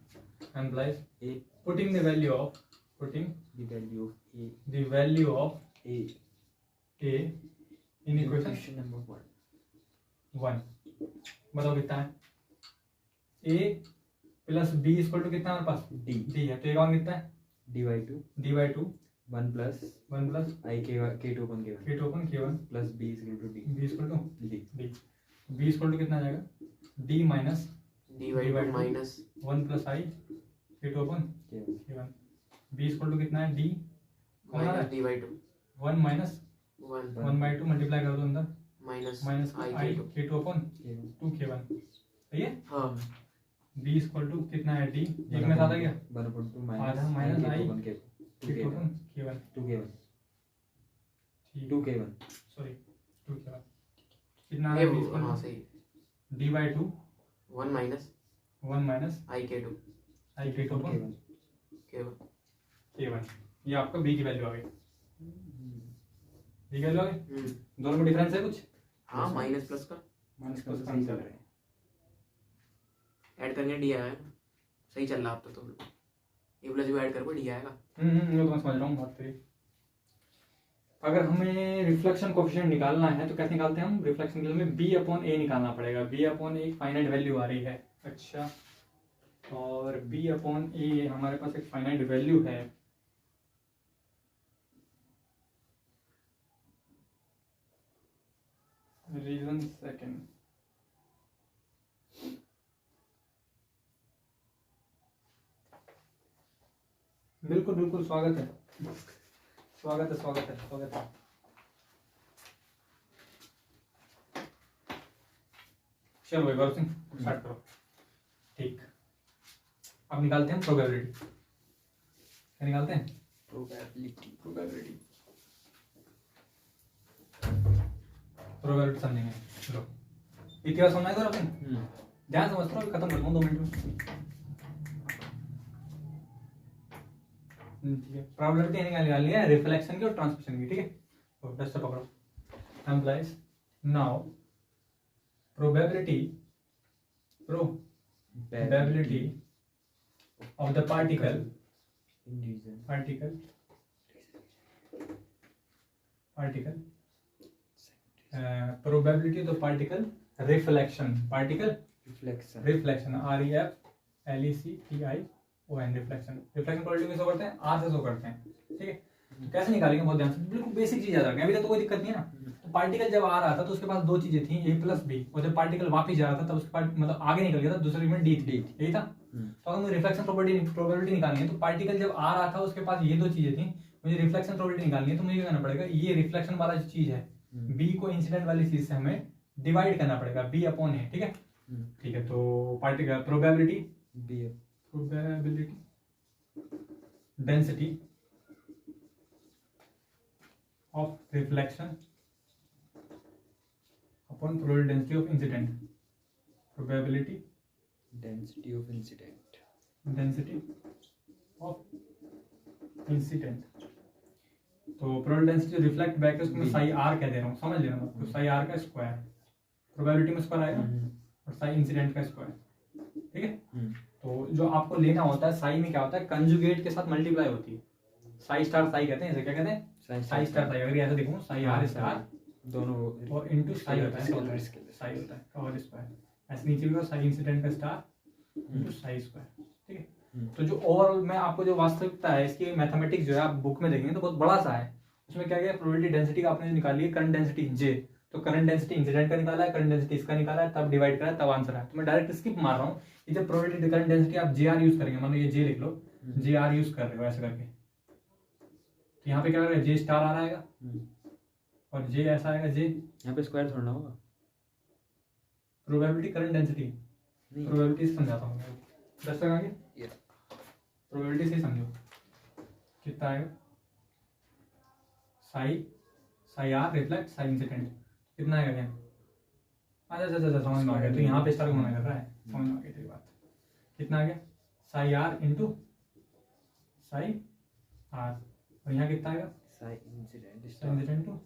Implies A putting the value of putting the value of A the value of A A in equation equation number 1। बताओ कितना है, A plus B equal to कितना है हमारे पास, डी डी है, तो ए का मान कितना है, d by two d by 2 1 plus 1 plus i k two upon के वन के two upon k 1 plus B equal to d b equal to d d. B equal to कितना आ जाएगा, d minus d by by 2 2 minus 1 plus i k two upon के के 1। B equal to कितना है, D कौन आ रहा minus है, d by 2 1 minus 1 1 by 2 multiply कर दो अंदर माइनस माइनस आई आई के 2 के टू अपन के 2 के 1, सही है। हाँ बी इक्वल टू कितना है, डी एक में ज्यादा गया 1/2 आधा माइनस आई के के टू अपन के 1, 2 के 1 ठीक 2 के 1 सॉरी 2 के 1 कितना ये है, बी इक्वल हाँ टू सही डी बाई 2 1 माइनस 1 माइनस आई के 2 आई के टू अपन के 1 के 1। ये आपका बी की वैल्यू आ गई, बी की वैल्यू आ गई। दोनों में डिफरेंस है कुछ, हाँ माइनस प्लस का माइनस तो प्लस सही चल रहा है ऐड करने डी आया है ना, सही चल रहा है अब तो ए प्लस भी ऐड कर डी आएगा। ये तो मैं समझ रहा हूँ बात तेरी। अगर हमें रिफ्लेक्शन कोफिशिएंट निकालना है तो कैसे निकालते हैं हम, रिफ्लेक्शन के लिए हमें बी अपॉन ए निकालना पड़ेगा। बी अपॉन ए एक फाइनाइट वैल्यू आ रही है, अच्छा, और बी अपॉन ए हमारे पास एक फाइनाइट वैल्यू है। रीजन सेकंड, बिल्कुल बिल्कुल स्वागत है स्वागत है स्वागत है स्वागत है। चलो भाई गौरव सिंह स्टार्ट करो। ठीक, अब निकालते हैं प्रोबेबिलिटी। क्या निकालते हैं, प्रोबेबिलिटी प्रोबेबिलिटी। प्रोबेबिलिटी समझेंगे, चलो इतिहास समझना है गौरव सिंह, ध्यान समझ लो, खत्म कर दूँ 2 मिनट में। ठीक है, प्रोबेबिलिटी निकालनी है रिफ्लेक्शन की और ट्रांसमिशन की, ठीक है। तो बस से पकड़ो, implies now probability of the particle probability of the particle reflection reflection REFLECTION reflection probability में शो करते हैं, आर से शो करते हैं, ठीक है। तो कैसे निकालेंगे, बहुत ध्यान से, बिल्कुल बेसिक चीज याद रखें, अभी तक तो कोई दिक्कत नहीं है ना। तो पार्टिकल जब आ रहा था तो उसके पास 2 चीजें थी, ए प्लस बी, और जब पार्टिकल वापस जा रहा था तब उसके पास मतलब आगे निकल गया था, दूसरे में डी थी, यही था। तो अगर मुझे रिफ्लेक्शन प्रोबेबिलिटी निकालनी है तो पार्टिकल जब आ रहा था उसके पास ये 2 चीजें थी, मुझे रिफ्लेक्शन प्रोबेबिलिटी निकालनी है तो मुझे क्या करना पड़ेगा, ये रिफ्लेक्शन वाला जो चीज है बी को इंसिडेंट वाली चीज से हमें डिवाइड करना पड़ेगा, बी अपॉन ए, ठीक है। ठीक है, तो particle probability density of reflection upon probability density of incident, probability density of incident तो probability density रिफ्लेक्ट बैक है उसको मैं साई आर कह दे रहा हूँ, समझ लेना आपको, साई आर का स्क्वायर प्रोबेबिलिटी में स्क्वायर आएगा और साई इंसिडेंट का स्क्वायर, ठीक है। तो जो आपको लेना होता है, साई में क्या होता है, कंजुगेट के साथ मल्टीप्लाई होती है, साई स्टार साई कहते हैं, इसे क्या कहते हैं, साई स्टार साई। अगर ऐसे देखूं साई आर स्टार दोनों और इनटू साई होता है, साई होता है और स्क्वायर, ऐसे नीचे भी साई इंसिडेंट का स्टार इनटू साई स्क्वायर, ठीक है। तो जो ओवरऑल में आपको जो वास्तविकता है इसकी मैथमेटिक्स जो है आप बुक में देखेंगे तो बहुत बड़ा सा है, उसमें क्या क्या प्रोबेबिलिटी डेंसिटी का आपने जो निकाली है, करंट डेंसिटी जे, तो करंट डेंसिटी इंसिडेंट का निकाला है, करंट डेंसिटी इसका निकाला है, तब डिवाइड करा तब आंसर है। तो मैं डायरेक्ट स्किप मार रहा हूँ, ये जब प्रोबेबिलिटी करंट डेंसिटी आप जे आर यूज करेंगे, मान लो ये जे लिख लो, जे आर यूज कर रहे हो ऐसे करके, तो यहाँ पे क्या करेगा, जे स्टार आ रहा है और जे ऐसा आएगा, जे यहाँ पे स्क्वायर थोड़ा होगा, प्रोबेबिलिटी करंट डेंसिटी, प्रोबेबिलिटी से समझाता हूँ 10 तक आगे, प्रोबेबिलिटी से समझो कितना आएगा, Sai psi R reflect Sai incident कितना आएगा क्या? अच्छा समझ में आ गया। तो यहाँ पे स्टार होना कर रहा है, समझ में आ गई तेरी बात। कितना आ गया? Psi R into psi R, और यहाँ कितना आएगा? Sine incident psi incident to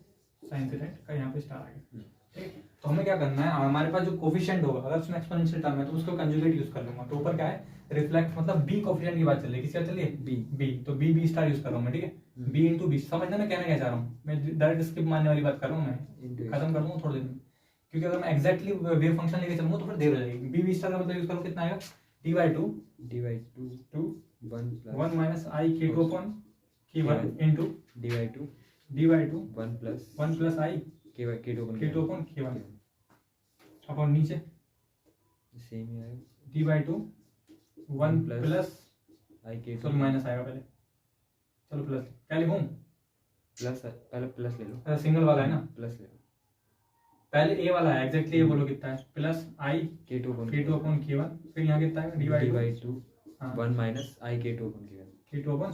psi incident का यहाँ पे स्टार आ गया। ठीक, तो हमें क्या करना है, हमारे पास जो कोफिशिएंट होगा अगर उसमें एक्सपोनेंशियल टर्म है तो उसको कंजुगेट यूज कर लूंगा। तो ऊपर क्या है? रिफ्लेक्ट, मतलब बी कोफिशिएंट की बात चल रही है, किसका चल रही है? बी, तो बी स्टार यूज कर रहा हूँ मैं। ठीक है, बी इंटू बी, समझना मैं कहना क्या चाह रहा हूँ, मैं डायरेक्ट स्किप मारने वाली बात कर रहा हूँ, मैं खत्म कर दूंगा थोड़ी देर में, क्योंकि अगर मैं एक्जैक्टली वेव फंक्शन लेके चलूंगा तो फिर देर हो जाएगी। बी स्टार का मतलब यूज करूँ, कितना आएगा? dy2 to 1 minus I k2 upon k1 into dy2 1 plus I k2 upon k1 upon नीचे सेम ही आएगा dy2 1 plus plus I k2 चलो माइनस आएगा पहले, चलो प्लस क्या लिखूं? प्लस, पहले प्लस ले लो, सिंगल वाला है ना, प्लस ले लो, पहले ए वाला है एग्जैक्टली, ये बोलो कितना है? Plus I k2 upon k1, फिर यहाँ कितना है? dy2 हाँ 1 minus I k2 k2 upon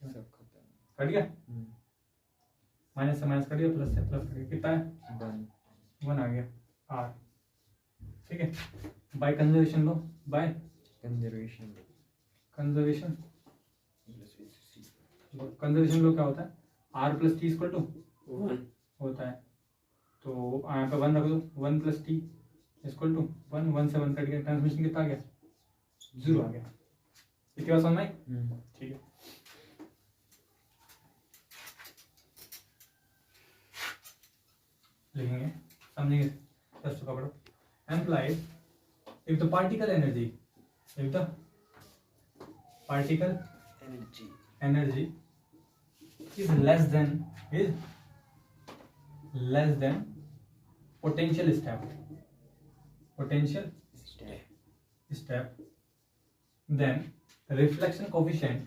सब खत्म। कट गया, माइनस से माइनस कट गया, प्लस से प्लस कट गया, कितना है? 1 आ गया आर। ठीक है, by conservation law, by conservation law क्या होता है? R plus T equal to 1 होता है, तो यहाँ पे 1 रख दो, 1 प्लस टी इक्वल टू 1, 1 से 1 कट गया, ट्रांसमिशन कितना आ गया? 0 आ गया। इतनी बात समझ में आई? ठीक है, लिखेंगे, समझेंगे, जस्ट पकड़ो। Implied if the particle energy is less than potential step, then reflection coefficient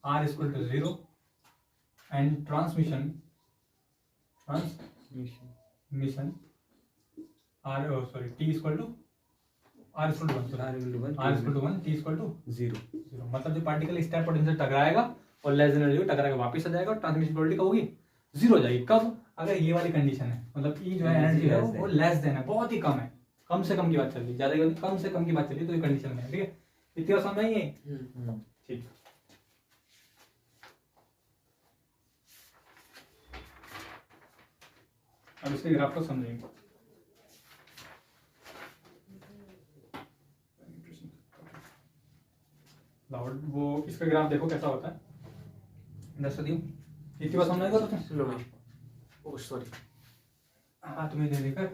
r is equal to 0 and transmission t is equal to r is equal to 1, t is equal to 0। मतलब जो particle step potential टकराएगा और less energy को टकराएगा, वापस आ जाएगा और transmission probability का होगी 0 हो जाएगी। कब? अगर ये वाली कंडीशन है, मतलब ई जो है एनर्जी है वो लेस देन है, बहुत ही कम है, कम से कम की बात चल रही है, ज्यादा की कम से कम की बात चल रही है, तो ये कंडीशन में है। ठीक है, इतनी बात समझ आइए? ठीक, अब इसके ग्राफ को समझेंगे। लाउड वो इसका ग्राफ देखो कैसा होता है, इतनी बात समझ आएगा तो ओह सॉरी, हाँ तुम्हें दे देकर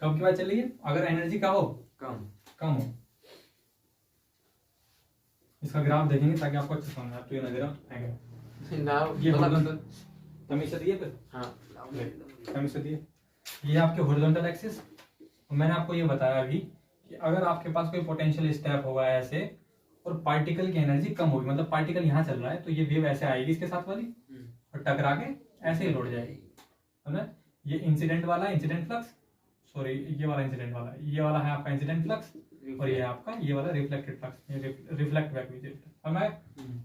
कब की बात चल रही है? अगर एनर्जी का हो कम हो, इसका ग्राफ देखेंगे ताकि आपको अच्छे समझ आए। तो ये नजर ये तमीज से दिए, फिर हाँ तमीज से दिए, ये आपके हॉरिजॉन्टल एक्सिस। मैंने आपको ये बताया अभी कि अगर आपके पास कोई पोटेंशियल स्टेप होगा ऐसे और पार्टिकल की एनर्जी कम होगी, मतलब पार्टिकल यहाँ चल रहा है तो ये वेव ऐसे आएगी इसके साथ वाली और टकरा के ऐसे ही लौट जाएगी, समझे? ये इंसिडेंट वाला इंसिडेंट फ्लक्स, सॉरी ये वाला इंसिडेंट वाला, ये वाला है आपका इंसिडेंट फ्लक्स और ये आपका ये वाला रिफ्लेक्टेड फ्लक्स, ये रिफ्लेक्ट बैक विद इट, समझ?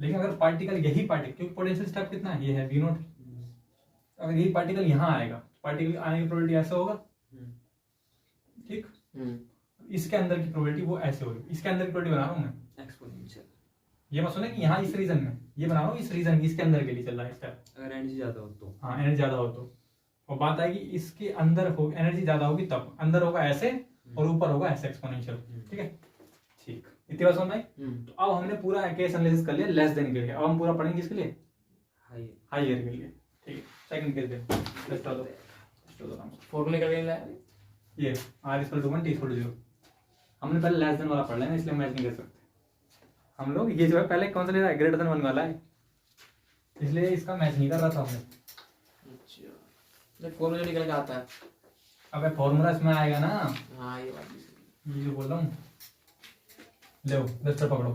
लेकिन अगर पार्टिकल यही पार्टिकल, क्योंकि पोटेंशियल स्टेप कितना है? ये है v0, अगर यही पार्टिकल यहाँ आएगा, पार्टिकल आने की प्रोबेबिलिटी ऐसे होगा, ठीक? इसके अंदर की प्रोबेबिलिटी वो ऐसे होगी, इसके अंदर की प्रोबेबिलिटी बना रहा हूँ मैं एक्सपोनेंशियल। ये मत सुने कि यहाँ इस रीजन में ये बना रहा हूँ, इस रीजन इसके अंदर के लिए चल रहा है स्टेप। अगर एनर्जी ज्यादा हो तो, हाँ एनर्जी ज्यादा हो तो, और बात आएगी इसके अंदर हो एनर्जी ज्यादा होगी तब अंदर होगा ऐसे और ऊपर होगा ऐसे एक्सपोनेंशियल। ठीक है, ठीक, इतनी बात समझ में आई? तो अब हमने पूरा केस एनालिसिस कर लिया लेस देन के लिए, अब हम पूरा पढ़ेंगे किसके लिए? हायर के लिए। ठीक है, सेकंड केस देखो, फॉर्मूले का क्या है? ये r equal to 1 t equal to 0। हमने पहले लेस देन वाला पढ़ लिया ना, इसलिए मैच नहीं कर सकते हम लोग। ये जो है पहले कौन सा ले रहा है? ग्रेटर देन 1 वाला है, इसलिए इसका मैच नहीं कर रहा था हमने। अच्छा, फॉर्मूला निकल के आता है। अबे फॉर्मूला इसमें आएगा ना। हाँ ये बात भी सही। ये जो बोल रहा हूँ, लो डस्टर पकड़ो,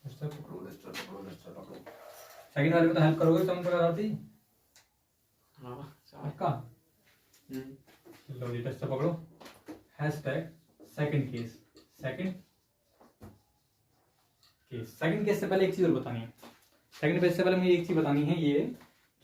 डस्टर पकड़ो। सेकंड वाले में तो हेल्प करोगे तुम तो कराती। हाँ आपका लो जी टेस्ट पकड़ो, hashtag second case. Second case से पहले एक चीज और बतानी है। सेकंड केस से पहले मुझे एक चीज बतानी है, ये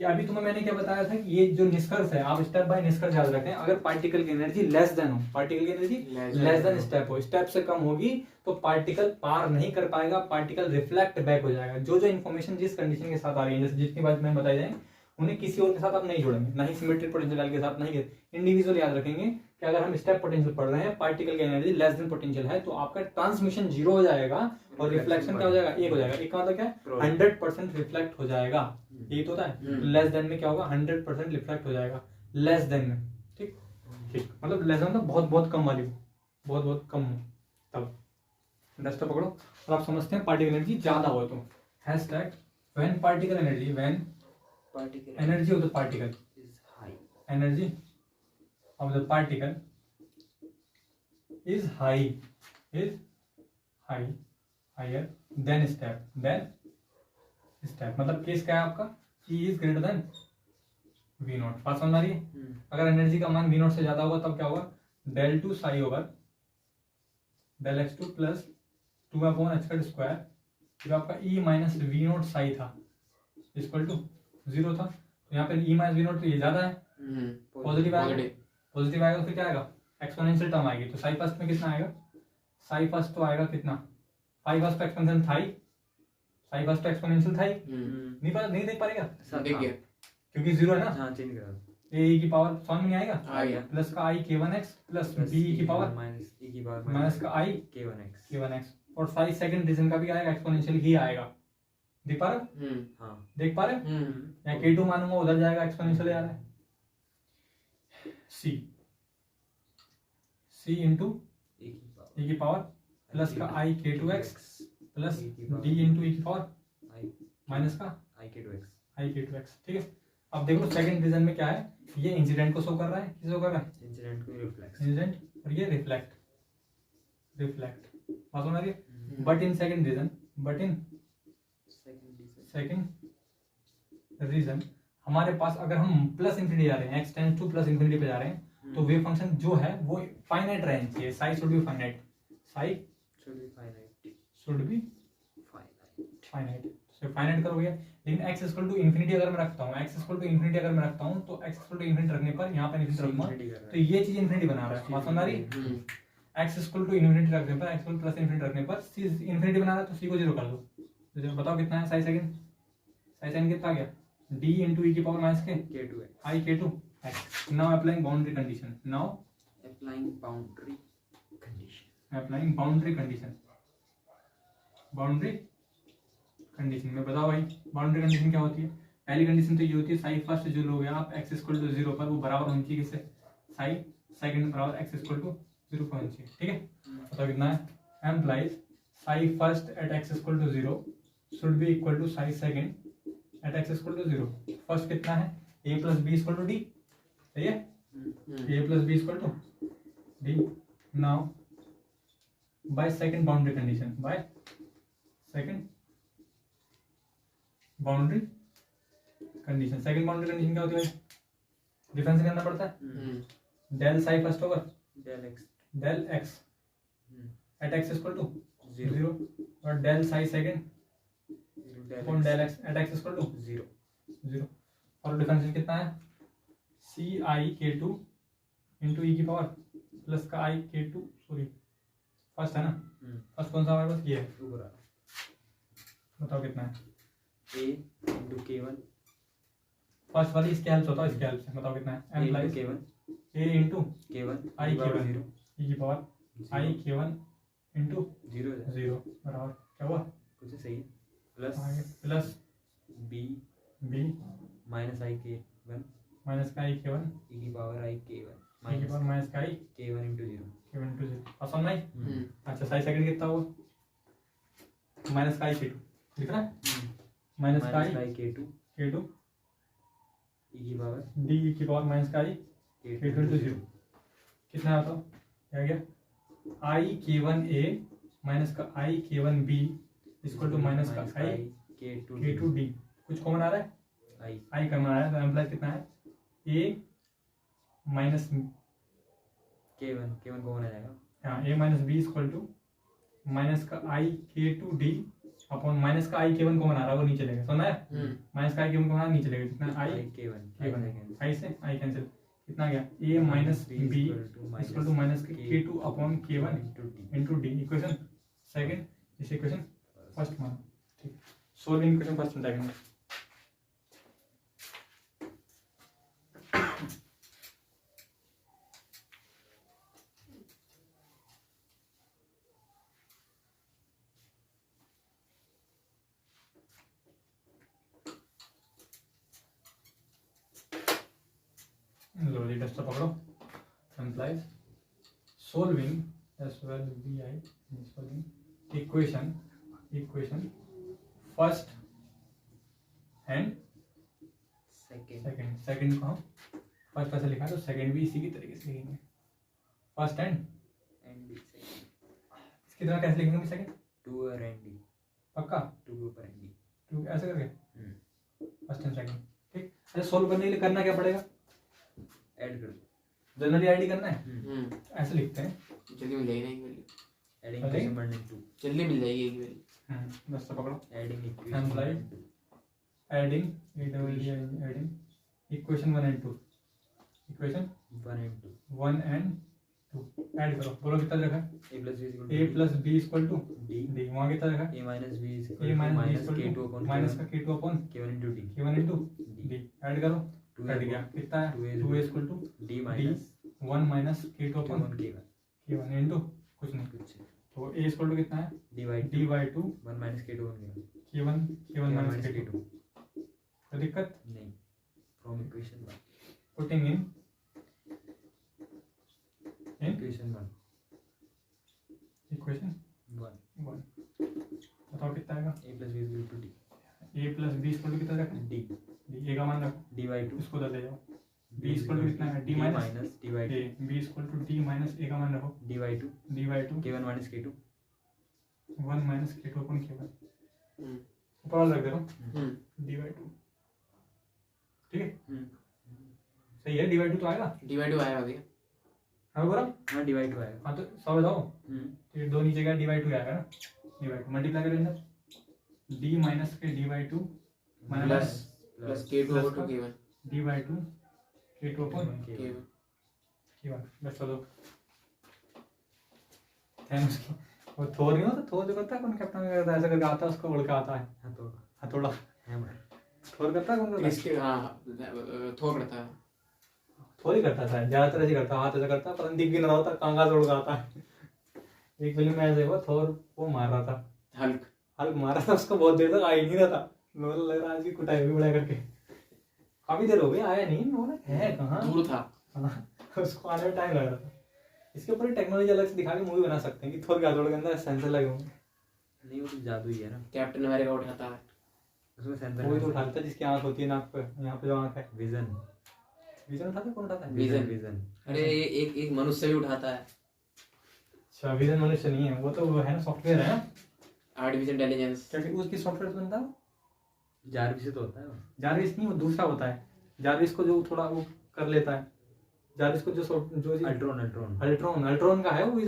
कि अभी तुम्हें मैंने क्या बताया था कि ये जो निष्कर्ष है, आप स्टेप बाय निष्कर्ष याद रखें। अगर पार्टिकल की एनर्जी लेस देन हो, पार्टिकल की एनर्जी लेस देन स्टेप हो, स्टेप से कम होगी तो पार्टिकल पार नहीं कर पाएगा, पार्टिकल रिफ्लेक्ट बैक हो जाएगा। जो जो इन्फॉर्मेशन जिस कंडीशन के साथ आ रही है, जैसे जितनी बात मैंने बताई जाए, उन्हें किसी और के साथ आप नहीं जोड़ेंगे, ना ही सिमेट्रिक पोटेंशियल के साथ, नहीं इंडिविजुअल याद रखेंगे कि अगर हम स्टेप पोटेंशियल पढ़ रहे हैं, पार्टिकल की एनर्जी लेस देन पोटेंशियल है, तो आपका ट्रांसमिशन 0 हो जाएगा और रिफ्लेक्शन क्या हो जाएगा, 1 हो जाएगा। एक का मतलब क्या है, 100% रिफ्लेक्ट हो जाएगा। ये तो होता है लेस देन में क्या होगा, 100% रिफ्लेक्ट हो जाएगा लेस देन में। ठीक ठीक, मतलब लेस देन मतलब बहुत बहुत कम वैल्यू, बहुत बहुत कम हो तब। इंडस्ट पकड़ो और आप समझते हैं पार्टिकल एनर्जी ज्यादा हो तो hashtag when particle energy, when energy of the particle is high. energy of the particle is higher than step मतलब केस क्या है आपका, E is greater than V not. बात समझ आ रही है? अगर एनर्जी का मान V नॉट से ज्यादा होगा तब क्या होगा, del 2 psi over del x2 plus 2/h² फिर आपका E minus V not psi था इक्वल टू 0 था। तो यहाँ पे E माइनस V नॉट तो ये ज्यादा है, पॉजिटिव आएगा, पॉजिटिव आएगा तो फिर क्या आएगा, एक्सपोनेंशियल टर्म आएगी। तो साई फर्स्ट में कितना आएगा, साई फर्स्ट तो आएगा कितना, फाइव फर्स्ट एक्सपोनेंशियल थाई, साई फर्स्ट एक्सपोनेंशियल थाई नहीं देख पाएगा, देख गया क्योंकि 0 है ना। हाँ चेंज करो, ए की पावर समझ में नहीं आएगा, आएगा प्लस का i k1x प्लस b की पावर माइनस e की पावर माइनस का i k1x और साई सेकंड रीजन का भी आएगा, एक्सपोनेंशियल ही आएगा। देख पा रहे हो, हाँ देख पा रहे हो, या k2 मानूंगा उधर जाएगा, एक्सपोनेंशियल आ रहा है। c इंटू e e की पावर प्लस का i k2x plus d into e की पावर माइनस का i k2x i k2x। ठीक है, अब देखो सेकंड रीजन में क्या है, ये इंसिडेंट को शो कर रहा है, किस शो कर रहा है, इंसिडेंट को रिफ्लेक्स इंसिडेंट, और ये रिफ्लेक्ट बात समझ आ रही है। But in second region, but in second region हमारे पास अगर हम प्लस इंफिनिटी जा रहे हैं, x tends two plus infinity पे जा रहे हैं, तो वेव फंक्शन जो है वो फाइनाइट रहनी चाहिए, Sai should be finite, Sai should be finite. तो फाइनाइट करोगे, लेकिन x इक्वल टू इंफिनिटी अगर मैं रखता हूँ, x इक्वल टू इंफिनिटी अगर मैं रखता हूँ, तो x इक्वल टू इंफिनिटी रखने पर यहाँ पर इंफिनिटी रखूंगा तो ये चीज इंफिनिटी बना रहा है, बात समझ आ रही है। x इक्वल टू इंफिनिटी रखने पर, x इक्वल प्लस इंफिनिटी रखने पर c इंफिनिटी बना रहा है, तो c को 0 कर दो। तो बताओ कितना है साई सेकंड कितना आ गया, d इंटू e की पावर माइनस के k2x i k2 x। Now applying boundary condition, now applying boundary condition applying boundary condition, boundary condition में बताओ भाई बाउंड्री कंडीशन क्या होती है। पहली कंडीशन तो ये होती है, साई फर्स्ट जो लोगे आप x इक्वल टू 0 पर, वो बराबर होनी चाहिए किससे, साई सेकंड बराबर x इक्वल टू 0 पर होनी चाहिए। ठीक है, बताओ कितना है, implies psi first at x equal to 0 should be equal to psi second at x equal to 0। First कितना है, a plus B equal to d, सही है, a plus B equal to d। Now by second boundary condition, by second boundary condition, second boundary condition क्या होती है, difference करना पड़ता है, del psi first over del x at x equal to 0 और del psi second upon del x at x equal to 0। और differential कितना है, सी आई के टू इंटू ई की पावर प्लस का i k to, sorry first है ना, first कौन सा हमारे पास ये है, बताओ कितना है, a into k1 फर्स्ट वाली इसके हेल्प से होता है, इसके हेल्प से बताओ कितना है, a into implies k1 a into k1 i e power k1 0 e की पावर आई k1 इंटू 0 बराबर क्या हुआ, कुछ सही है, plus plus b b minus i k1 minus का आई k1 e की पावर i k1 ई की पावर माइनस का i k1 into 0 k1 into 0। आसान नहीं, अच्छा साई सेकंड कितना हुआ, माइनस का आई k2 दिख रहा है, माइनस का आई k2 k2 e की पावर डी की पावर माइनस का आई k2 into 0 कितना है बताओ, क्या गया, आई k1a माइनस का आई k1b इक्वल टू माइनस का आई k2d, कुछ कॉमन आ रहा है, i आई कॉमन आ रहा है, तो एम्प्लाइज कितना है, a माइनस K1 कौन आ जाएगा? हाँ a minus B equal to minus का i k to D upon minus का आई K1 कौन आ रहा है वो नहीं चलेगा, सुना है? माइनस का आई K1 कौन आ रहा नहीं चलेगा, कितना आई K1 आई से आई कैंसिल, कितना गया a minus B equal to minus k K2 upon K1 into d. Equation second, इस इक्वेशन फर्स्ट मानो, ठीक। Solving equation first diagram. लो जी डस्टर पकड़ो, implies solving as well by solving equation first and second को हम first ऐसे लिखा तो सेकंड भी इसी की तरीके से लिखेंगे, फर्स्ट एंड इसकी तरह कैसे लिखेंगे सेकंड? 2 और ND, पक्का 2 के ऊपर ND, 2 ऐसे करके फर्स्ट एंड सेकंड, ठीक। ऐसे सोल्व करने के लिए करना क्या पड़ेगा? ऐड कर जनरली आईडी करना है, ऐसे लिखते हैं, जल्दी मिल जाएगी ना एक वैल्यू, एडिंग इक्वेशन 1 and 2, जल्दी मिल जाएगी एक वैल्यू। बस तो पकड़ो, adding equation Employed. 1 and 2, adding equation 1 and 2, equation 1 and 2, 1 and 2 add करो, बोलो कितना रखा? a plus b equal a plus B equal to d, d, वहाँ कितना रखा? a minus b is a equal to minus minus b K2 upon minus का K2 upon K1 into d, K1 into d, d, add करो, 2 cut गया, कितना है? 2a 2a equal to d minus 1 minus K2 upon K1 K1, K1 into कुछ नहीं, कुछ तो a equal to कितना है? d by D by to 1 minus K2 on K1, K1 minus minus K2, K2, कोई दिक्कत? नहीं, from equation 1, putting in equation 1, equation 1, 1, बताओ कितना आएगा? a plus b is equal to d, a plus B equal to कितना रखा? d, D, ए का मान रखो, d by 2, इसको उधर ले जाओ, b इक्वल टू कितना है? D minus d by 2, a, b equal to d minus a का मान रखो, d by 2, d by two K1 minus K2, 1 minus K2 upon K1 ऊपर वाला रख दे रहा हूँ, डी बाई टू, ठीक है सही है, डी बाई टू तो आएगा, डिवाइड आएगा भैया। हाँ बोला, हाँ d by 2 आएगा, हाँ तो 100 बताओ, तो दो नीचे का डी बाई टू आएगा ना, डी बाई टू मल्टीप्लाई करें ना, D minus k d by to minus plus K2 over 2 K1 D by two K2 upon K1 K1 बस चलो थैंक्स। वो थोर नहीं होता, थोर जो करता है कौन कैप्टन में करता है, ऐसा करके आता है उसको उड़ के आता है हथौड़ा, थोर करता है कौन करता है? इसके हाँ थोक करता है, थोर ही करता था ज्यादातर, ऐसे करता है, हाथ ऐसा करता है, पता नहीं दिख भी ना रहा होता, कहाँ से उड़ के आता है। एक फिल्म में ऐसे हुआ, थोर वो मार रहा था, हल्क मार रहा था, उसको बहुत देर तक आ ही नहीं रहा था, मेरे लग रहा आज की कुटाई भी बड़ा करके काफी देर हो गई आया नहीं, मैं है कहाँ, दूर था, उसको आने में टाइम लग रहा था। इसके ऊपर टेक्नोलॉजी अलग से दिखा के मूवी बना सकते हैं कि थोर के हथौड़े के अंदर सेंसर लगे होंगे। नहीं वो तो जादू ही है ना, कैप्टन अमेरिका उठाता है, उसमें सेंसर वही तो उठाता है जिसकी आंख होती है नाक पे, यहाँ पे जो आंख है, विजन उठाता है, कौन उठाता है? विजन। अरे एक मनुष्य भी उठाता है, अच्छा विजन मनुष्य नहीं है, वो तो वो है ना सॉफ्टवेयर है ना, आर्टिफिशियल इंटेलिजेंस। क्या उसकी सॉफ्टवेयर बनता है? जारविस से तो होता है वो, जारविस नहीं, वो दूसरा होता है, जारविस को जो थोड़ा वो कर लेता है, जारविस को जो अल्ट्रॉन का है वो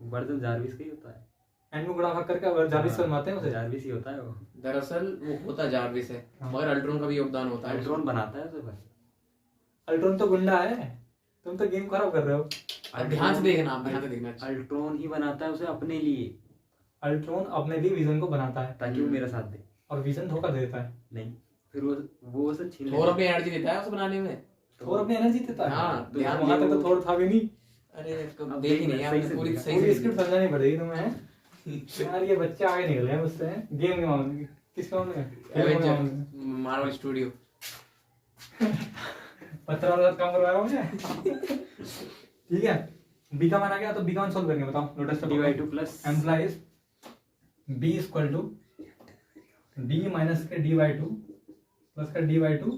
वर्जन जारविस का ही होता है, एंड में गुणा भाग करके जारविस से बनवाते हैं उसे, जारविस ही होता है वो, दरअसल वो होता जारविस है, मगर अल्ट्रॉन का भी योगदान होता है, अल्ट्रॉन बनाता है उसे, अल्ट्रॉन तो गुंडा है, तुम तो गेम खराब कर रहे हो। अब ध्यान से देखना, ध्यान से देखना, अल्ट्रॉन ही बनाता है उसे अपने लिए, अल्ट्रॉन अपने लिए विजन को बनाता है ताकि वो मेरा साथ दे, और विजन धोखा देता है, नहीं फिर वो उसे छीन थोर अपनी एनर्जी देता है उसे बनाने में, थोर अपनी एनर्जी देता है। हाँ, तो ध्यान वहां तक तो थोर था भी नहीं, अरे तो देख ही नहीं आपने पूरी सही पूरी से स्क्रिप्ट समझानी पड़ेगी तुम्हें यार, ये बच्चे आगे निकले हैं मुझसे गेम के मामले में, किसके मामले में? मार्वल स्टूडियो पत्थर वाला काम करवा रहा हूँ मुझे। ठीक है, बी का मान आ गया, तो बी का मान सॉल्व करेंगे, बताओ notice d by 2 plus implies b equal to d minus k d by two plus का d by two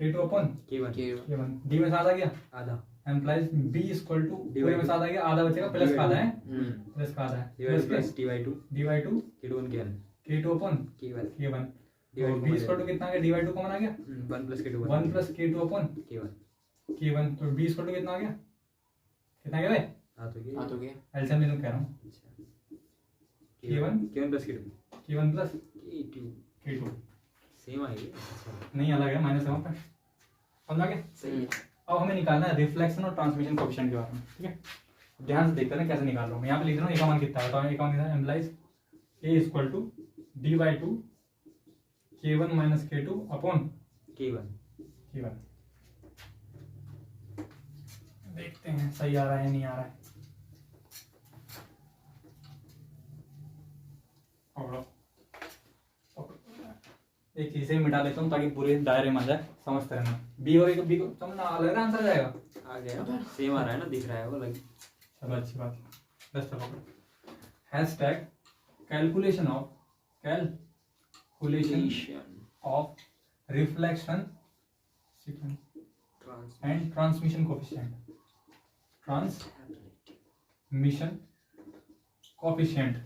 K2 upon K1 K1, d में साथ आ गया आधा, implies b equal to D में साथ आ गया, आधा बचेगा, प्लस का आधा है, हम्म, प्लस का आधा है, plus D by 2 d by two K2 K1 K2 upon K1 K1, D by तो 2 बी इक्वल टू कितना आ गया, डी बाई टू कॉमन आ गया, 1 plus K2 1 plus K2 upon K1 k1 तो b इक्वल टू कितना आ गया, कितना गया भाई, हाँ तो हाँ तो क्या एलसीएम लेने को कह रहा हूँ, अच्छा K1 K1 plus K2 k1 plus K2 k2 same आई है। अच्छा नहीं अलग है, माइनस है वहाँ पे, समझ आ गया। सही है। अब हमें निकालना है रिफ्लेक्शन और ट्रांसमिशन कोएफिशिएंट के बारे में, ठीक है। ध्यान से देखते हैं कैसे निकाल रहा हूँ मैं, यहाँ पे लिख रहा हूँ ए का मान कितना है, बताओ ए का मान कितना है, implies a equal to d/2 k1 minus k2 upon K1 k1। देखते हैं सही आ रहा है नहीं आ रहा है, पकड़ो एक चीज से मिटा लेता हूँ ताकि पूरे दायरे में आ जाए, समझते रहना। बी और बी को समझना, अलग आंसर जाएगा, आ गया, सेम आ रहा है ना, दिख रहा है वो अलग। चलो अच्छी बात है। Best of hashtag calculation of reflection and transmission coefficient, transmission coefficient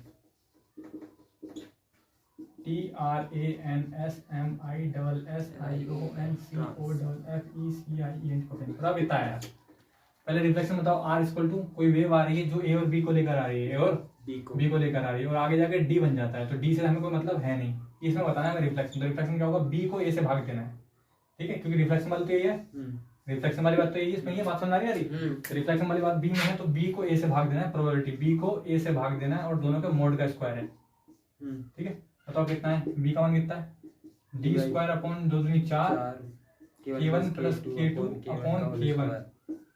TRANSMISSIONCOFFECIENT पूरा बिता है यार। पहले रिफ्लेक्शन बताओ, R इक्वल टू कोई वेव आ रही है जो A और B को लेकर आ रही है, A और B को लेकर आ रही है, और आगे जाके D बन जाता है, तो D से हमें कोई मतलब है नहीं, इसमें बताना है रिफ्लेक्शन। तो रिफ्लेक्शन क्या होगा, B को A से भाग देना है, ठीक है, क्योंकि रिफ्लेक्शन वाली तो यही है, रिफ्लेक्शन वाली बात तो यही है, इसमें ये बात समझ आ रही है। रिफ्लेक्शन वाली बात B में है तो B को A से भाग देना है, प्रोबेबिलिटी B को A से भाग देना है, और दोनों के मोड का स्क्वायर है, ठीक है। बताओ कितना है, B का मान कितना है, d स्क्वायर अपॉन 2 दूनी 4 k1 plus k2 upon k1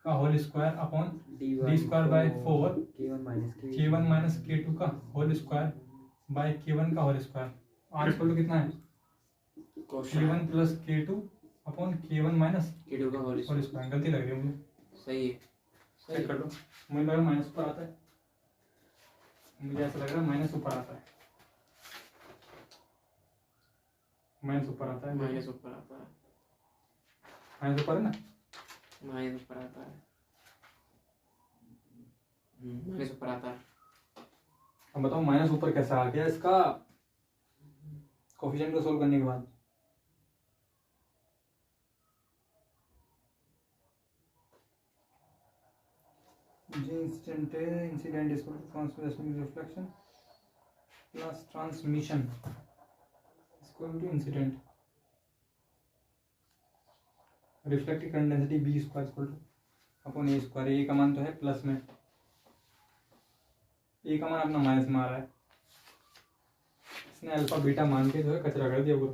का whole square upon d square by 4 k1 minus k2 का होल स्क्वायर बाय k1 का whole square. r equal to कितना है, k1 plus k2 upon k1 minus k2 का whole square. गलती लग रही है मुझे, सही है, चेक कर लो, मुझे लग रहा है माइनस ऊपर आता है, मुझे ऐसा लग रहा है माइनस ऊपर आता है, माइनस ऊपर आता है, माइनस ऊपर आता है, माइनस ऊपर है ना, माइनस ऊपर आता है, माइनस ऊपर आता है। अब बताओ माइनस ऊपर कैसा आ गया इसका, कोएफिशिएंट को सोल्व करने के बाद। Incident is equal to transmission reflection plus transmission equal to incident reflective current density b square equal to upon A square. A का मान तो है प्लस में, ए का मान अपना माइनस में आ रहा है, इसने अल्फा बीटा मान के जो है कचरा कर दिया पूरा।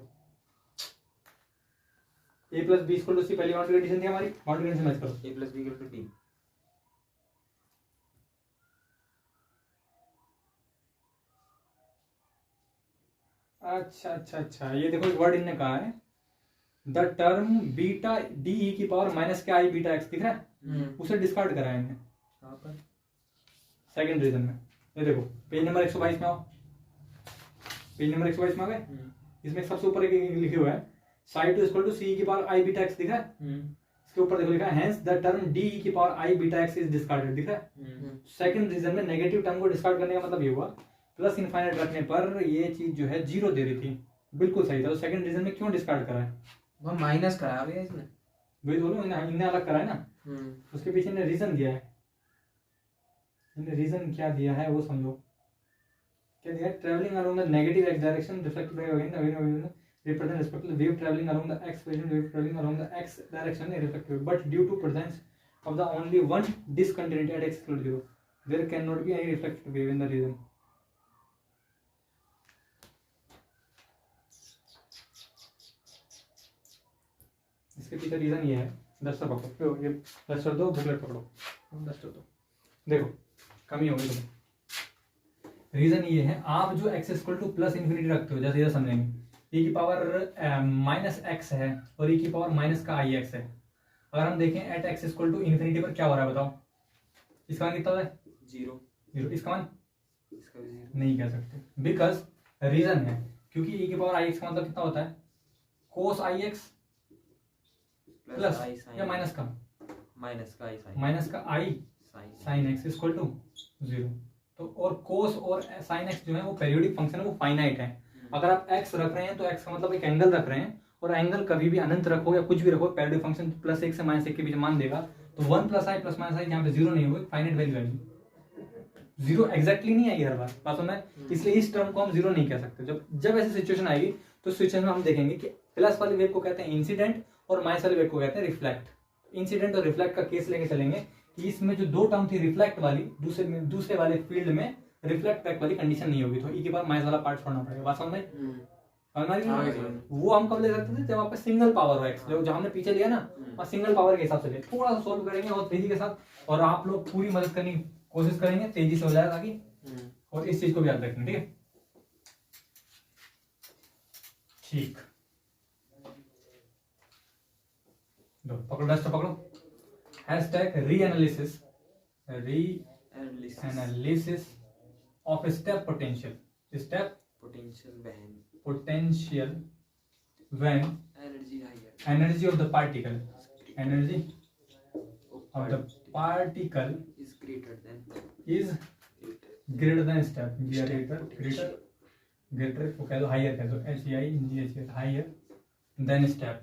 A plus B equal to c पहली बाउंड्री कंडीशन थी हमारी, बाउंड्री कंडीशन मैच करो, A plus B equal to D। अच्छा अच्छा अच्छा, ये देखो एक वर्ड इनने कहा है, the term beta D e की पावर माइनस के आई बीटा एक्स दिख रहा है, उसे डिस्कार्ड करा है इनने कहाँ पर, सेकंड रीजन में। ये देखो पेज नंबर 122 में आओ, पेज नंबर 122 में आ गए, इसमें सबसे ऊपर एक लिखे हुआ है साई टू इक्वल टू सी की पावर आई बीटा एक्स दिख रहा है, इसके ऊपर देखो लिखा है hence the term d e की power i beta x is discarded दिख रहा है। सेकंड रीजन में नेगेटिव टर्म को डिस्कार्ड करने का मतलब ये हुआ प्लस इनफाइनाइट रखने पर ये चीज जो है जीरो दे रही थी, बिल्कुल सही था। तो सेकंड रीजन में क्यों डिस्कार्ड करा है, वह माइनस करा भैया इसने, वही बोलो इन्हें अलग करा है ना, उसके पीछे ने रीजन दिया है, इन्हें रीजन क्या दिया है वो समझो। क्या दिया है, travelling along the negative x direction reflected by again represent respectively wave traveling along the x direction, wave traveling along the x direction is reflective, but due to presence of the only one discontinuity at x equal to 0 there cannot be any reflected wave in the region। इसके पीछे reason ये है, दस्तर पकड़ो, ये दस्तर दो, booklet पकड़ो, दस्तर दो, देखो कमी होगी तुम्हें। रीजन ये है, आप जो x equal two plus infinity रखते हो, जैसे ये समझेंगे e की पावर माइनस एक्स है और e की पावर माइनस का आई एक्स है, अगर हम देखें at x equal to infinity पर क्या हो रहा है बताओ, इसका मान कितना है, जीरो, इसका मान इसका भी जीरो नहीं कह सकते, बिकॉज रीजन है क्योंकि e की पावर आई एक्स का मतलब कितना होता है, कोस आई एक्स प्लस या माइनस का आई साइन एक्स इक्वल टू 0। तो और कोस और साइन एक्स जो है वो पेरियोडिक फंक्शन है, वो फाइनाइट है। अगर आप x रख रहे हैं तो x का मतलब एक एंगल रख रहे हैं, और एंगल कभी भी अनंत रखो या कुछ भी रखो, पैरेलल फंक्शन +1 से -1 के बीच मान देगा, तो 1 + i + -i यहाँ पे 0 नहीं होगी, फाइनाइट वैल्यू 0 एग्जैक्टली नहीं आएगी हर बार, बात समझ में। इसलिए इस टर्म को हम 0 नहीं कह सकते। जब ऐसी सिचुएशन आएगी तो सिचुएशन में हम देखेंगे कि प्लस वाले वेव को कहते हैं इंसिडेंट और माइनस वाले वेव को कहते हैं रिफ्लेक्ट। इंसिडेंट और रिफ्लेक्ट का केस लेके चलेंगे कि इसमें जो दो टर्म थी रिफ्लेक्ट वाली, दूसरे वाले फील्ड में रिफ्लेक्ट बैक वाली कंडीशन नहीं होगी, तो ई के बाद माइनस वाला पार्ट छोड़ना पड़ेगा। बात समझ में? वो हम कब ले सकते थे? जब आपका सिंगल पावर हो एक्स, जो हमने पीछे लिया ना, और सिंगल पावर के हिसाब से ले, थोड़ा सा सोल्व करेंगे और तेजी के साथ, और आप लोग पूरी मदद करने की कोशिश करेंगे, तेजी से हो जाएगा ताकि, और इस चीज को भी याद रखेंगे, ठीक है? ठीक, लो पकड़ो, डस्ट पकड़ो। Hashtag reanalysis of step potential, step potential when energy of the particle is greater than step greater को कह दो, हायर कह दो, HEI हायर देन स्टेप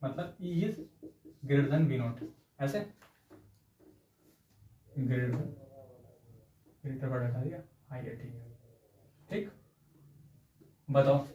मतलब E is greater than V0, ऐसे ग्रेटर बड़ा हटा दिया, हायर, ठीक है, ठीक, बताओ।